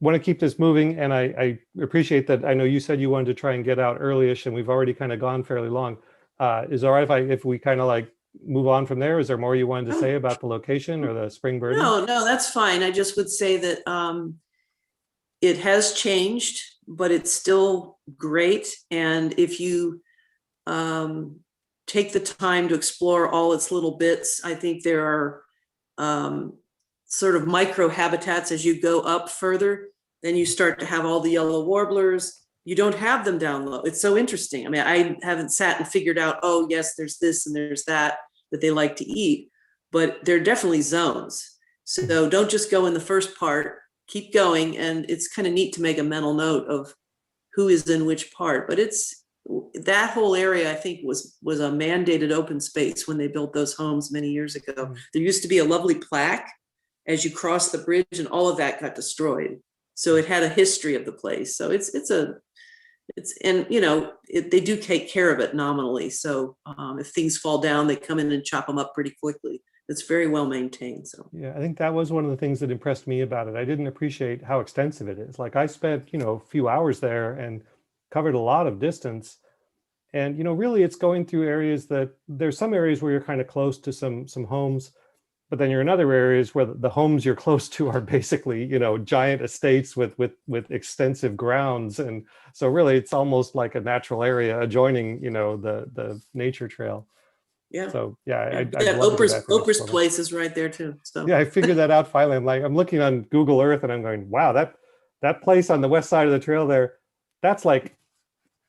want to keep this moving, and I appreciate that. I know you said you wanted to try and get out early-ish, and we've already kind of gone fairly long. Is it all right if we kind of like move on from there? Is there more you wanted to say about the location or the spring birding? No, that's fine. I just would say that it has changed, but it's still great. And if you take the time to explore all its little bits, I think there are sort of micro habitats as you go up further. Then you start to have all the yellow warblers. You don't have them down low. It's so interesting. I mean, I haven't sat and figured out, oh, yes, there's this and there's that they like to eat, but they're definitely zones. So don't just go in the first part, keep going. And it's kind of neat to make a mental note of who is in which part. But it's that whole area, I think, was a mandated open space when they built those homes many years ago. There used to be a lovely plaque as you cross the bridge, and all of that got destroyed. So it had a history of the place. So and you know, they do take care of it nominally. So if things fall down, they come in and chop them up pretty quickly. It's very well maintained. So yeah, I think that was one of the things that impressed me about it. I didn't appreciate how extensive it is. Like I spent, you know, a few hours there and covered a lot of distance. And, you know, really it's going through areas that there's some areas where you're kind of close to some homes, but then you're in other areas where the homes you're close to are basically, you know, giant estates with extensive grounds. And so really it's almost like a natural area adjoining, you know, the nature trail. yeah. So yeah, Oprah's place is right there too. So yeah, I figured that out finally. I'm looking on Google Earth and I'm going, wow, that place on the west side of the trail there, that's like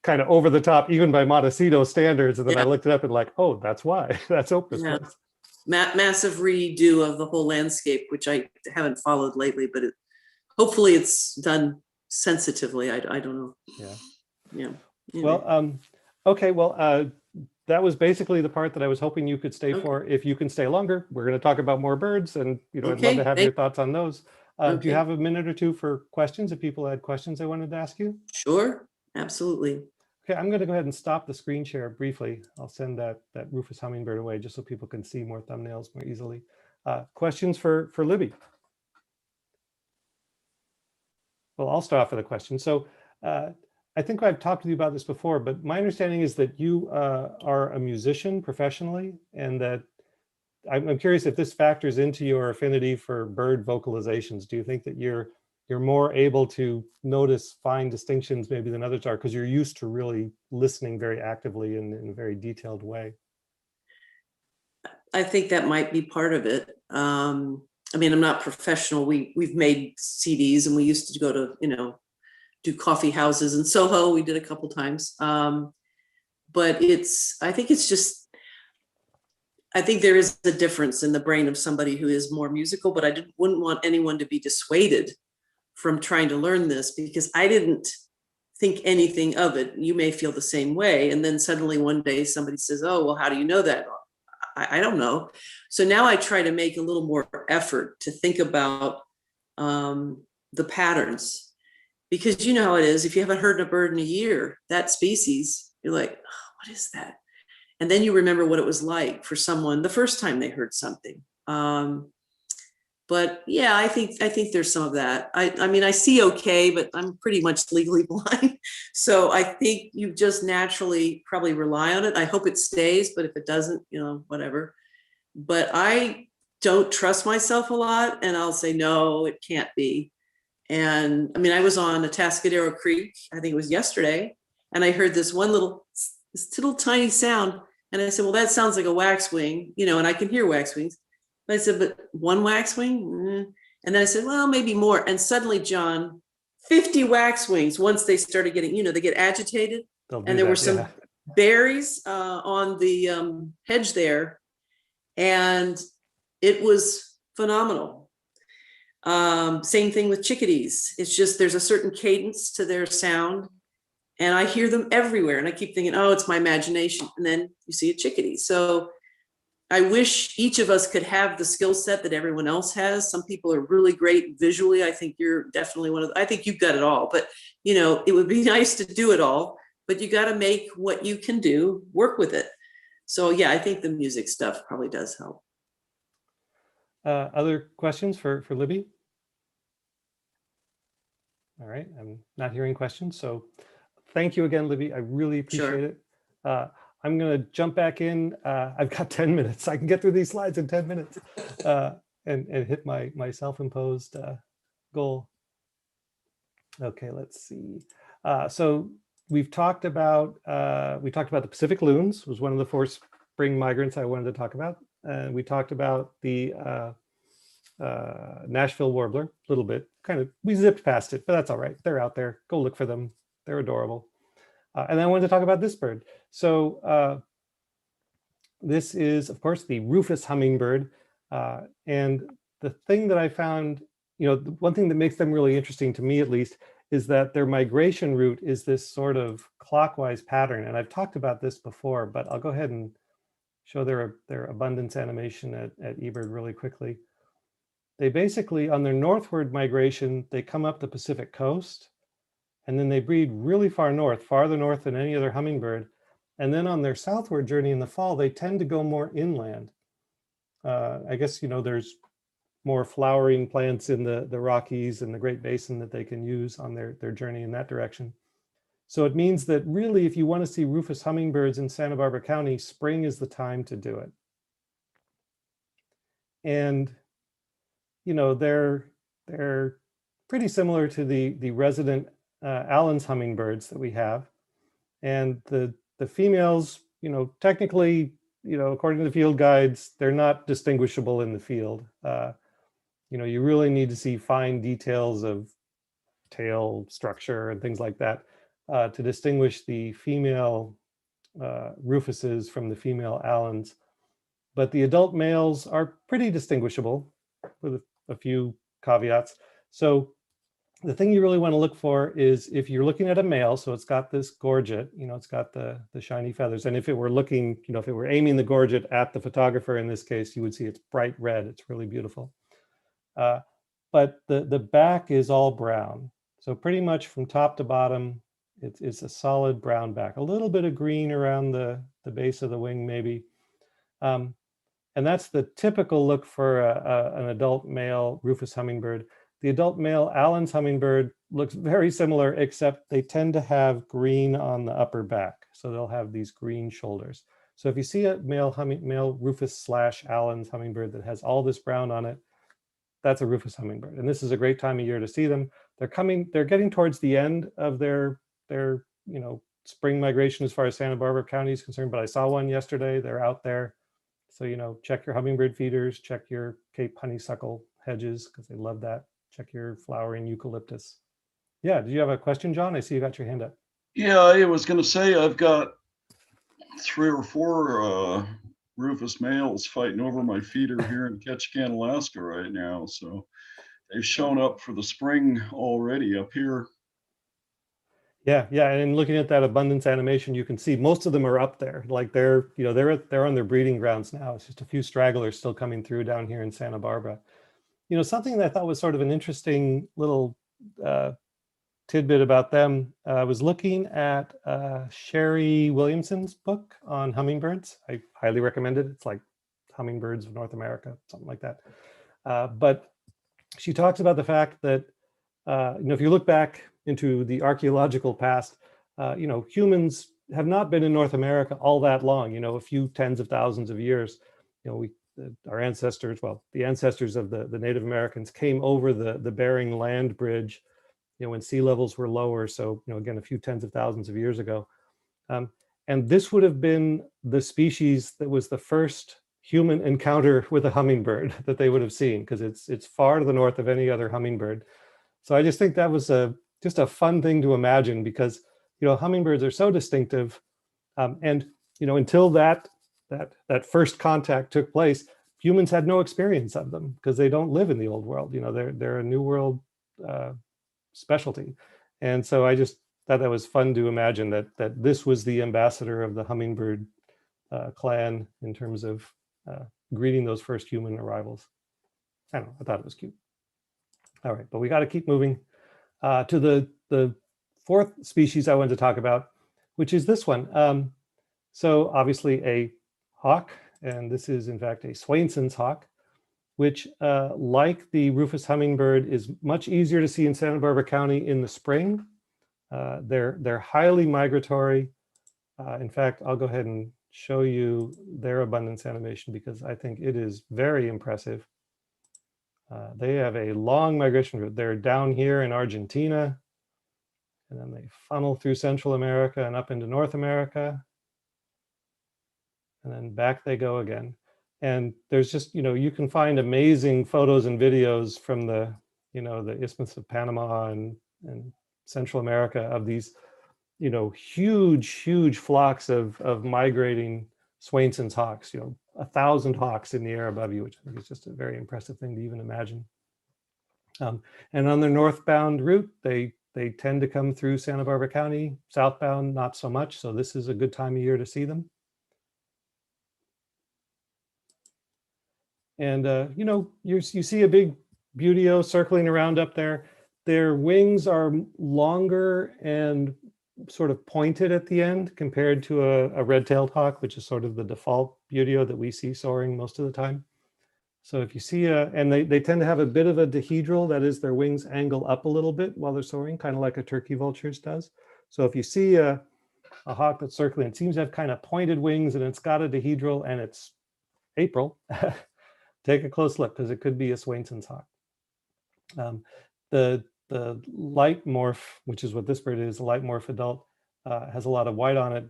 kind of over the top, even by Montecito standards. And then I looked it up and like, oh, that's why. That's Oprah's place. Massive redo of the whole landscape, which I haven't followed lately, but hopefully it's done sensitively. I don't know. Yeah. Well, okay. Well, that was basically the part that I was hoping you could stay for. If you can stay longer, we're going to talk about more birds, and you know, I'd love to have your thoughts on those. Do you have a minute or two for questions? If people had questions they wanted to ask you? Sure, absolutely. Okay, I'm going to go ahead and stop the screen share briefly. I'll send that Rufous hummingbird away just so people can see more thumbnails more easily. Questions for Libby? Well, I'll start off with a question. So I think I've talked to you about this before, but my understanding is that you are a musician professionally, and that I'm curious if this factors into your affinity for bird vocalizations. Do you think that you're more able to notice fine distinctions maybe than others are because you're used to really listening very actively in a very detailed way? I think that might be part of it. I mean, I'm not professional. We've made CDs, and we used to go to, you know, do coffee houses in Soho. We did a couple times. But I think there is a difference in the brain of somebody who is more musical, but I wouldn't want anyone to be dissuaded from trying to learn this, because I didn't think anything of it. You may feel the same way. And then suddenly one day somebody says, oh, well, how do you know that? I don't know. So now I try to make a little more effort to think about the patterns, because you know how it is. If you haven't heard a bird in a year, that species, you're like, oh, what is that? And then you remember what it was like for someone the first time they heard something. But yeah, I think there's some of that. I mean, I see okay, but I'm pretty much legally blind. So I think you just naturally probably rely on it. I hope it stays, but if it doesn't, you know, whatever. But I don't trust myself a lot, and I'll say, no, it can't be. And I mean, I was on Atascadero Creek, I think it was yesterday, and I heard this little tiny sound. And I said, well, that sounds like a waxwing, you know, and I can hear waxwings. But I said, but one waxwing? And then I said, well, maybe more. And suddenly, John, 50 waxwings, once they started getting, you know, they get agitated. And there were some berries on the hedge there. And it was phenomenal. Same thing with chickadees. It's just, there's a certain cadence to their sound. And I hear them everywhere. And I keep thinking, oh, it's my imagination. And then you see a chickadee. So I wish each of us could have the skill set that everyone else has. Some people are really great visually. I think you're definitely one of I think you've got it all. But, you know, it would be nice to do it all. But you got to make what you can do, work with it. So, yeah, I think the music stuff probably does help. Other questions for Libby? All right. I'm not hearing questions. So thank you again, Libby. I really appreciate it. I'm going to jump back in. I've got 10 minutes. I can get through these slides in 10 minutes and hit my self-imposed goal. Okay, let's see. So we've talked about the Pacific loons, was one of the 4 spring migrants I wanted to talk about. And we talked about the Nashville Warbler, a little bit. We zipped past it, but that's all right. They're out there. Go look for them. They're adorable. And then I wanted to talk about this bird. So this is, of course, the rufous hummingbird. And the thing that I found, the one thing that makes them really interesting to me, at least, is that their migration route is this sort of clockwise pattern. And I've talked about this before, but I'll go ahead and show their abundance animation at eBird really quickly. They basically, on their northward migration, they come up the Pacific coast, and then they breed really far north, farther north than any other hummingbird. And then on their southward journey in the fall, they tend to go more inland. I guess, there's more flowering plants in the Rockies and the Great Basin that they can use on their journey in that direction. So it means that really, if you want to see rufous hummingbirds in Santa Barbara County, spring is the time to do it. And, they're pretty similar to the resident Allen's hummingbirds that we have. And the females, technically, according to the field guides, they're not distinguishable in the field. You really need to see fine details of tail structure and things like that to distinguish the female rufuses from the female Allens. But the adult males are pretty distinguishable with a few caveats. So the thing you really want to look for is if you're looking at a male, so it's got this gorget, it's got the shiny feathers. And if it were looking, if it were aiming the gorget at the photographer in this case, you would see it's bright red. It's really beautiful. But the back is all brown. So pretty much from top to bottom, it's a solid brown back. A little bit of green around the base of the wing, maybe. And that's the typical look for an adult male rufous hummingbird. The adult male Allen's hummingbird looks very similar, except they tend to have green on the upper back. So they'll have these green shoulders. So if you see a male rufous / Allen's hummingbird that has all this brown on it, that's a rufous hummingbird. And this is a great time of year to see them. They're getting towards the end of their spring migration as far as Santa Barbara County is concerned, but I saw one yesterday. They're out there. So, check your hummingbird feeders, check your Cape honeysuckle hedges, because they love that. Check your flowering eucalyptus. Yeah, did you have a question, John? I see you got your hand up. Yeah, I was going to say I've got 3 or 4 rufous males fighting over my feeder here in Ketchikan, Alaska right now. So they've shown up for the spring already up here. Yeah, and looking at that abundance animation, you can see most of them are up there. Like they're on their breeding grounds now. It's just a few stragglers still coming through down here in Santa Barbara. Something that I thought was sort of an interesting little tidbit about them. I was looking at Sherry Williamson's book on hummingbirds. I highly recommend it. It's like Hummingbirds of North America, something like that. But she talks about the fact that, if you look back into the archaeological past, humans have not been in North America all that long, a few tens of thousands of years. Our ancestors, the ancestors of the Native Americans came over the Bering Land Bridge, when sea levels were lower. So, again, a few tens of thousands of years ago. And this would have been the species that was the first human encounter with a hummingbird that they would have seen, because it's far to the north of any other hummingbird. So I just think that was just a fun thing to imagine, because, hummingbirds are so distinctive. And, until that first contact took place, humans had no experience of them because they don't live in the old world. They're a new world specialty. And so I just thought that was fun to imagine that this was the ambassador of the hummingbird clan in terms of greeting those first human arrivals. I thought it was cute. All right, but we got to keep moving to the fourth species I wanted to talk about, which is this one. So obviously a hawk, and this is in fact a Swainson's hawk, which like the rufous hummingbird is much easier to see in Santa Barbara County in the spring. They're highly migratory. In fact, I'll go ahead and show you their abundance animation because I think it is very impressive. They have a long migration route. They're down here in Argentina, and then they funnel through Central America and up into North America. And then back they go again. And there's just, you can find amazing photos and videos from the, the Isthmus of Panama and Central America of these, huge flocks of migrating Swainson's hawks, 1,000 hawks in the air above you, which I think is just a very impressive thing to even imagine. And on their northbound route, they tend to come through Santa Barbara County. Southbound, not so much. So this is a good time of year to see them. And, you see a big buteo circling around up there. Their wings are longer and sort of pointed at the end compared to a red-tailed hawk, which is sort of the default buteo that we see soaring most of the time. So if you see and they tend to have a bit of a dihedral, that is their wings angle up a little bit while they're soaring, kind of like a turkey vulture's does. So if you see a hawk that's circling, it seems to have kind of pointed wings and it's got a dihedral and it's April, take a close look because it could be a Swainson's hawk. The light morph, which is what this bird is, the light morph adult, has a lot of white on it,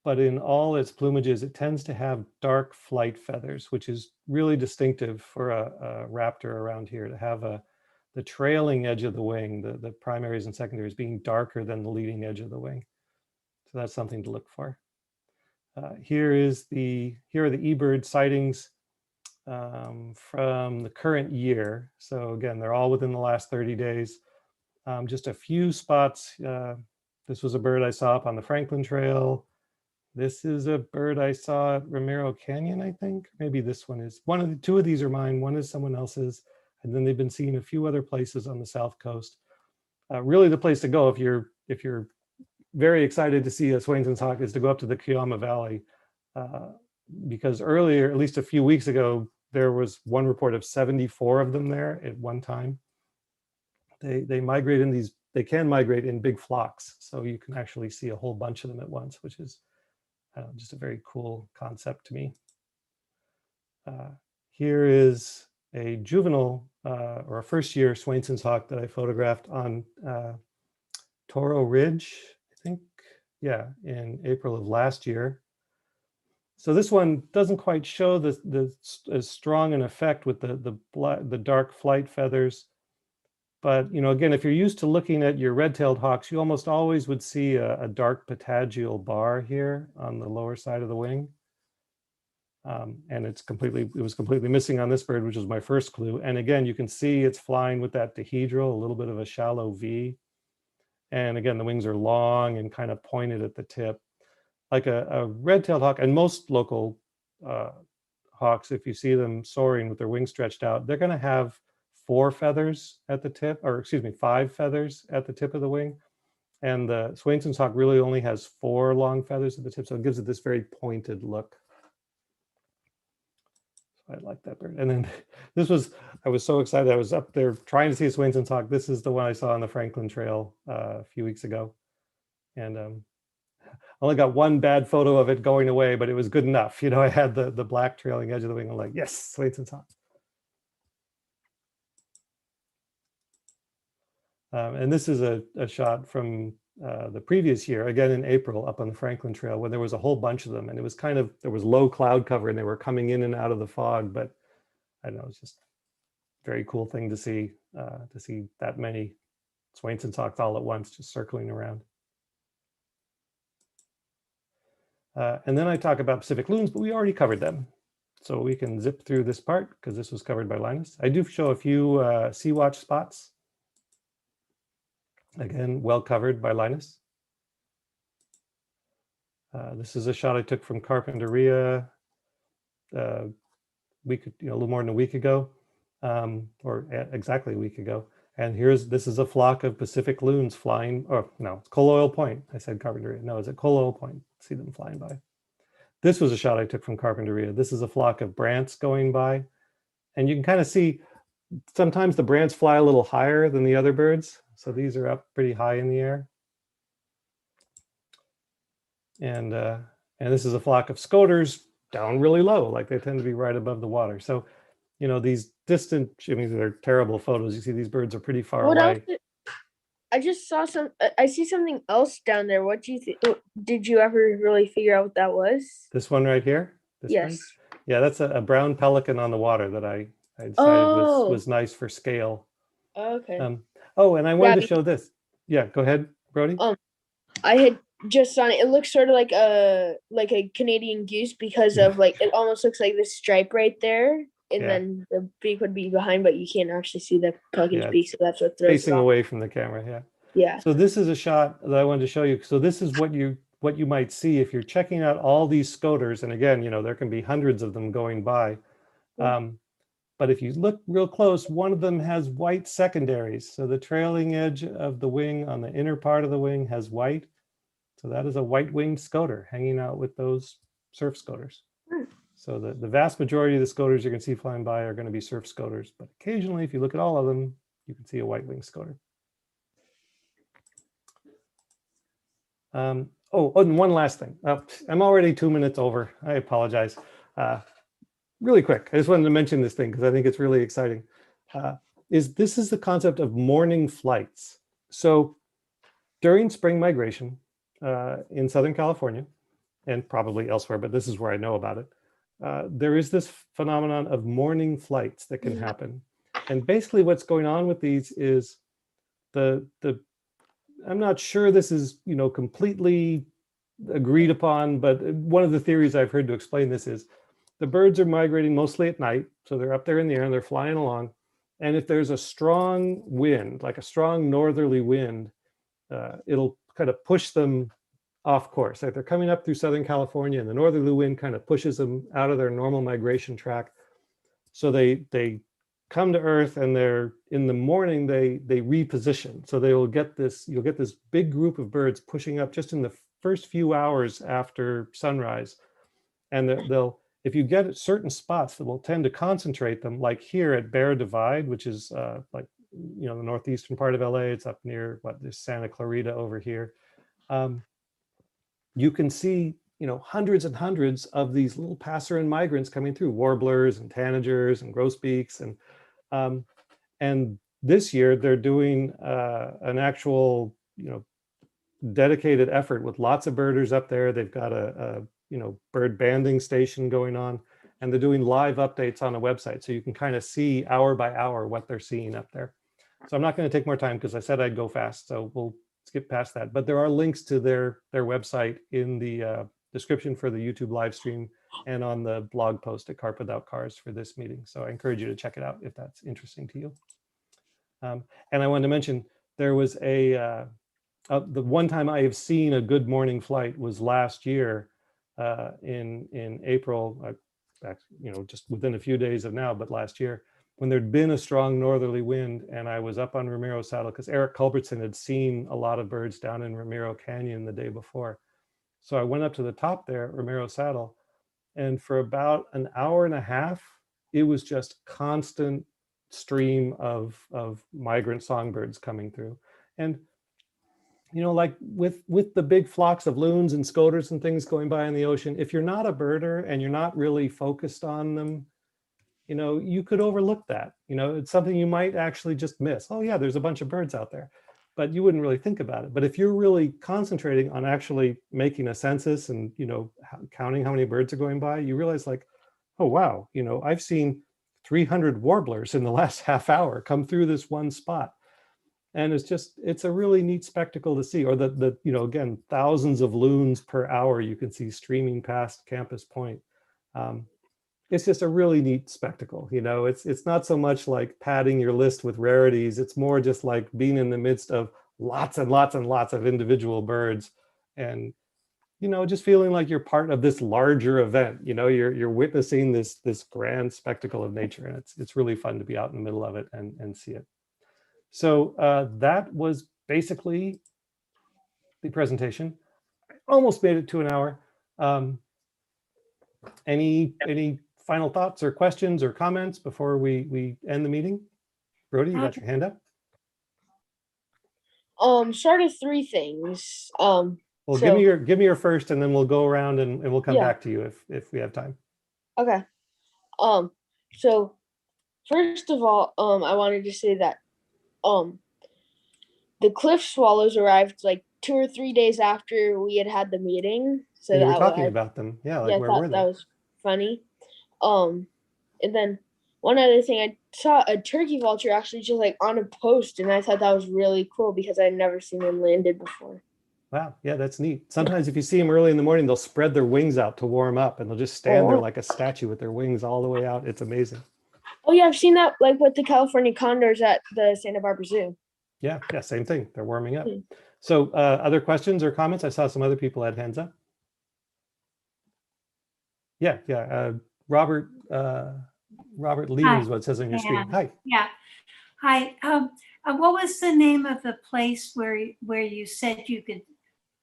but in all its plumages, it tends to have dark flight feathers, which is really distinctive for a raptor around here, to have the trailing edge of the wing, the primaries and secondaries being darker than the leading edge of the wing. So that's something to look for. Here are the eBird sightings from the current year. So again, they're all within the last 30 days. Just a few spots. This was a bird I saw up on the Franklin Trail. This is a bird I saw at Romero Canyon, I think. Maybe this one is two of these are mine. One is someone else's. And then they've been seen a few other places on the South Coast. Really the place to go if you're very excited to see a Swainson's hawk is to go up to the Kiama Valley. Because earlier, at least a few weeks ago, there was one report of 74 of them there at one time. They migrate in these, they can migrate in big flocks. So you can actually see a whole bunch of them at once, which is just a very cool concept to me. Here is a juvenile or a first year Swainson's hawk that I photographed on Toro Ridge, I think, yeah, in April of last year. So this one doesn't quite show as strong an effect with the dark flight feathers. But, again, if you're used to looking at your red-tailed hawks, you almost always would see a dark patagial bar here on the lower side of the wing. And it was completely missing on this bird, which was my first clue. And again, you can see it's flying with that dihedral, a little bit of a shallow V. And again, the wings are long and kind of pointed at the tip. Like a red-tailed hawk, and most local hawks, if you see them soaring with their wings stretched out, they're going to have 4 feathers at the tip, or excuse me, 5 feathers at the tip of the wing. And the Swainson's hawk really only has 4 long feathers at the tip, so it gives it this very pointed look. So I like that bird. And then I was so excited. I was up there trying to see a Swainson's hawk. This is the one I saw on the Franklin Trail a few weeks ago. And I only got one bad photo of it going away, but it was good enough. I had the black trailing edge of the wing. I'm like, yes, Swainson's hawk. And this is a shot from the previous year, again in April, up on the Franklin Trail, when there was a whole bunch of them. And it was there was low cloud cover and they were coming in and out of the fog. But I don't know, it's just a very cool thing to see that many Swainson's hawks all at once, just circling around. And then I talk about Pacific loons, but we already covered them. So we can zip through this part because this was covered by Linus. I do show a few sea watch spots. Again, well covered by Linus. This is a shot I took from Carpinteria a little more than a week ago, or exactly a week ago. And this is a flock of Pacific loons flying. Oh no, it's Coal Oil Point. I said Carpinteria. No, it's at Coal Oil Point. See them flying by. This was a shot I took from Carpinteria. This is a flock of brants going by, and you can kind of see sometimes the brants fly a little higher than the other birds. So these are up pretty high in the air. And this is a flock of Scoters down really low, like they tend to be right above the water. So, these distant, they're terrible photos. You see these birds are pretty far away. I just saw I see something else down there. What do you think? Did you ever really figure out what that was? This one right here? This yes. one? Yeah, that's a brown pelican on the water that I decided Oh. was nice for scale. Okay. Oh, and I wanted to Yeah, show this. Yeah, go ahead, Brody. I had just on it. It looks sort of like a Canadian goose because Yeah. of like it almost looks like this stripe right there, and Yeah. then the beak would be behind, but you can't actually see the pelican's Yeah, beak, so that's what throws it Facing off. away from the camera, yeah. Yeah. So this is a shot that I wanted to show you. So this is what you might see if you're checking out all these scoters. And again, there can be hundreds of them going by. But if you look real close, one of them has white secondaries. So the trailing edge of the wing on the inner part of the wing has white. So that is a white-winged scoter hanging out with those surf scoters. So the vast majority of the scoters you can see flying by are going to be surf scoters. But occasionally, if you look at all of them, you can see a white-winged scoter. And one last thing. I'm already 2 minutes over. I apologize. Really quick, I just wanted to mention this thing because I think it's really exciting. This is the concept of morning flights. So during spring migration in Southern California, and probably elsewhere, but this is where I know about it, there is this phenomenon of morning flights that can happen. And basically what's going on with these is I'm not sure this is completely agreed upon, but one of the theories I've heard to explain this is the birds are migrating mostly at night. So they're up there in the air and they're flying along. And if there's a strong wind, like a strong northerly wind, it'll kind of push them off course. Like they're coming up through Southern California and the northerly wind kind of pushes them out of their normal migration track. So they come to Earth and they're in the morning, they reposition. So you'll get this big group of birds pushing up just in the first few hours after sunrise. And if you get at certain spots that will tend to concentrate them, like here at Bear Divide, which is the northeastern part of LA, it's up near there's Santa Clarita over here. You can see, hundreds and hundreds of these little passerine migrants coming through, warblers and tanagers and grosbeaks. And this year they're doing an actual, dedicated effort with lots of birders up there. They've got a bird banding station going on, and they're doing live updates on the website. So you can kind of see hour by hour what they're seeing up there. So I'm not going to take more time because I said I'd go fast. So we'll skip past that. But there are links to their website in the description for the YouTube live stream and on the blog post at Carp Without Cars for this meeting. So I encourage you to check it out if that's interesting to you. And I wanted to mention there was the one time I have seen a good morning flight was last year in April, just within a few days of now, but last year, when there'd been a strong northerly wind and I was up on Ramiro Saddle because Eric Culbertson had seen a lot of birds down in Ramiro Canyon the day before. So I went up to the top there at Ramiro Saddle, and for about an hour and a half, it was just constant stream of migrant songbirds coming through. And like with the big flocks of loons and scoters and things going by in the ocean, if you're not a birder and you're not really focused on them, you could overlook that. It's something you might actually just miss. Oh yeah, there's a bunch of birds out there, but you wouldn't really think about it. But if you're really concentrating on actually making a census and, counting how many birds are going by, you realize like, oh wow, I've seen 300 warblers in the last half hour come through this one spot. And it's a really neat spectacle to see. Or again, thousands of loons per hour you can see streaming past Campus Point. It's just a really neat spectacle. It's not so much like padding your list with rarities. It's more just like being in the midst of lots and lots and lots of individual birds, and just feeling like you're part of this larger event. You're witnessing this grand spectacle of nature, and it's really fun to be out in the middle of it and see it. So that was basically the presentation. I almost made it to an hour. Any final thoughts or questions or comments before we end the meeting? Brody, you got your hand up? Sort of three things. Well, give me your first, and then we'll go around and we'll come back to you if we have time. Okay. So first of all, I wanted to say that the cliff swallows arrived like 2 or 3 days after we had the meeting. So you were that talking about them. Yeah, like where were they? That was funny. And then one other thing, I saw a turkey vulture actually just like on a post, and I thought that was really cool because I'd never seen them landed before. Wow, yeah, that's neat. Sometimes if you see them early in the morning, they'll spread their wings out to warm up, and they'll just stand there like a statue with their wings all the way out. It's amazing. Oh yeah, I've seen that like with the California condors at the Santa Barbara Zoo. Yeah, same thing. They're warming up. Hmm. So other questions or comments? I saw some other people had hands up. Yeah. Robert Lee Hi. is what it says on your screen. Yeah. Hi. Yeah. Hi. What was the name of the place where you said you could,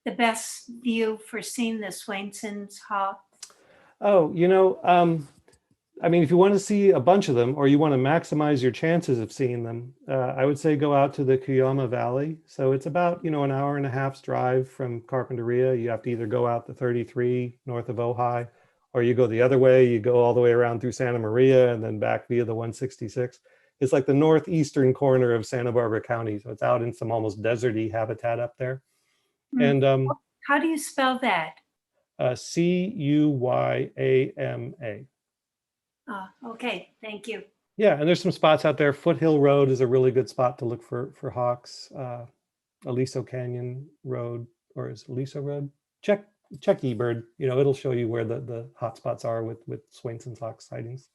the best view for seeing the Swainson's hawk? Oh, I mean, if you want to see a bunch of them or you want to maximize your chances of seeing them, I would say go out to the Cuyama Valley. So it's about, an hour and a half's drive from Carpinteria. You have to either go out the 33 north of Ojai, or you go the other way. You go all the way around through Santa Maria and then back via the 166. It's like the northeastern corner of Santa Barbara County. So it's out in some almost deserty habitat up there. And How do you spell that? Cuyama. Oh, okay. Thank you. Yeah, and there's some spots out there. Foothill Road is a really good spot to look for hawks. Aliso Canyon Road, or is Aliso Road? Check eBird. It'll show you where the hot spots are with Swainson's hawk sightings.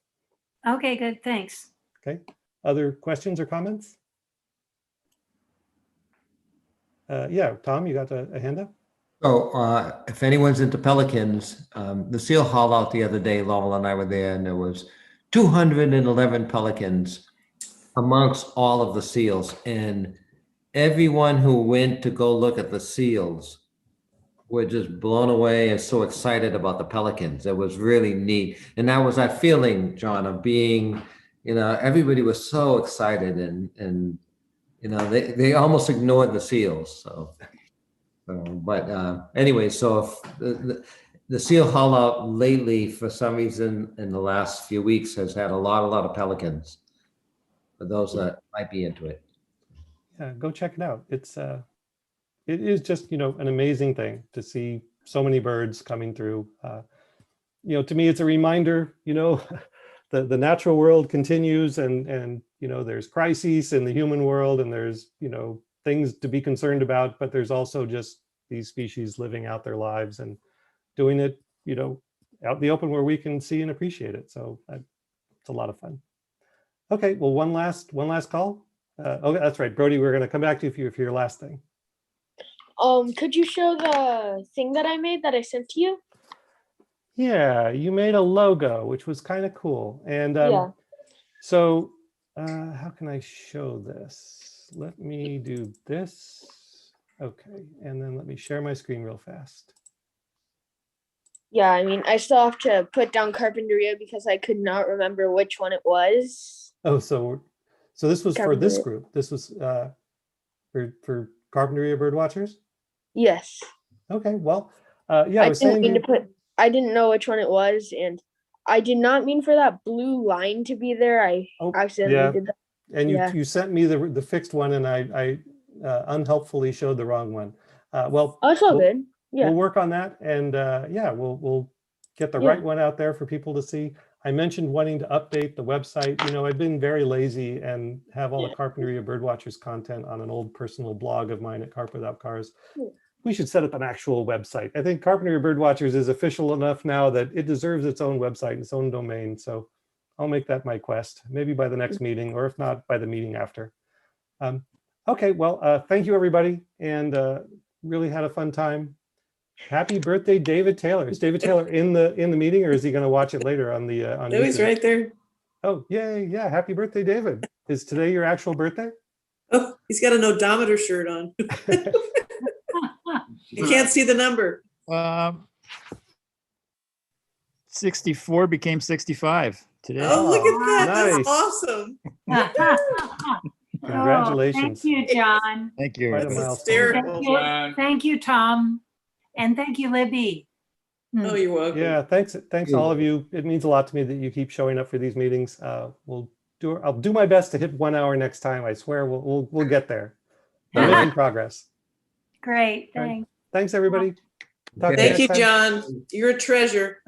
Okay, good. Thanks. Okay. Other questions or comments? Yeah, Tom, you got a hand up? So if anyone's into pelicans, the seal haul out the other day, Laurel and I were there, and there was 211 pelicans amongst all of the seals. And everyone who went to go look at the seals were just blown away and so excited about the pelicans. It was really neat. And that was that feeling, John, of being, everybody was so excited and they almost ignored the seals. Anyway, so if the seal haul out lately, for some reason, in the last few weeks, has had a lot of pelicans. For those that might be into it, Yeah, go check it out. It is just an amazing thing to see so many birds coming through. To me, it's a reminder. The natural world continues, and there's crises in the human world, and there's things to be concerned about, but there's also just these species living out their lives and doing it, out in the open where we can see and appreciate it. So it's a lot of fun. Okay, well, one last call. Okay, that's right, Brody. We're going to come back to you for your last thing. Could you show the thing that I made that I sent to you? Yeah, you made a logo, which was kind of cool. And Yeah. So how can I show this? Let me do this. Okay, and then let me share my screen real fast. Yeah, I mean, I still have to put down Carpinteria because I could not remember which one it was. Oh, so this was for this Carpinteria. group. This was for Carpinteria Birdwatchers? Yes. Okay, well, yeah, I was didn't saying mean to put, I didn't know which one it was, and I did not mean for that blue line to be there. I accidentally did that. And Yeah. you sent me the fixed one, and I unhelpfully showed the wrong one. Well, Oh, it's all we'll- good. Yeah. We'll work on that, and yeah, we'll get the Yeah. right one out there for people to see. I mentioned wanting to update the website. I've been very lazy and have all the Carpinteria Birdwatchers content on an old personal blog of mine at Carp Without Cars. Yeah. We should set up an actual website. I think Carpinteria Birdwatchers is official enough now that it deserves its own website and its own domain. So I'll make that my quest, maybe by the next meeting, or if not, by the meeting after. Okay, well, thank you, everybody, and really had a fun time. Happy birthday, David Taylor. Is David Taylor in the meeting, or is he going to watch it later on the on No, he's YouTube? right there. Oh, yay. Yeah. Happy birthday, David. Is today your actual birthday? Oh, he's got an odometer shirt on. You can't see the number. 64 became 65 today. Oh, look at that. Nice. That's awesome. Congratulations. Thank you, John. Thank you. Quite a That's milestone. hysterical. Thank you, Tom. And thank you, Libby. Oh, you're welcome. Yeah, thanks all of you. It means a lot to me that you keep showing up for these meetings. I'll do my best to hit 1 hour next time. I swear we'll get there. We're making progress. Great, All right. thanks. Thanks, everybody. Talk to Thank you, next time. John. You're a treasure.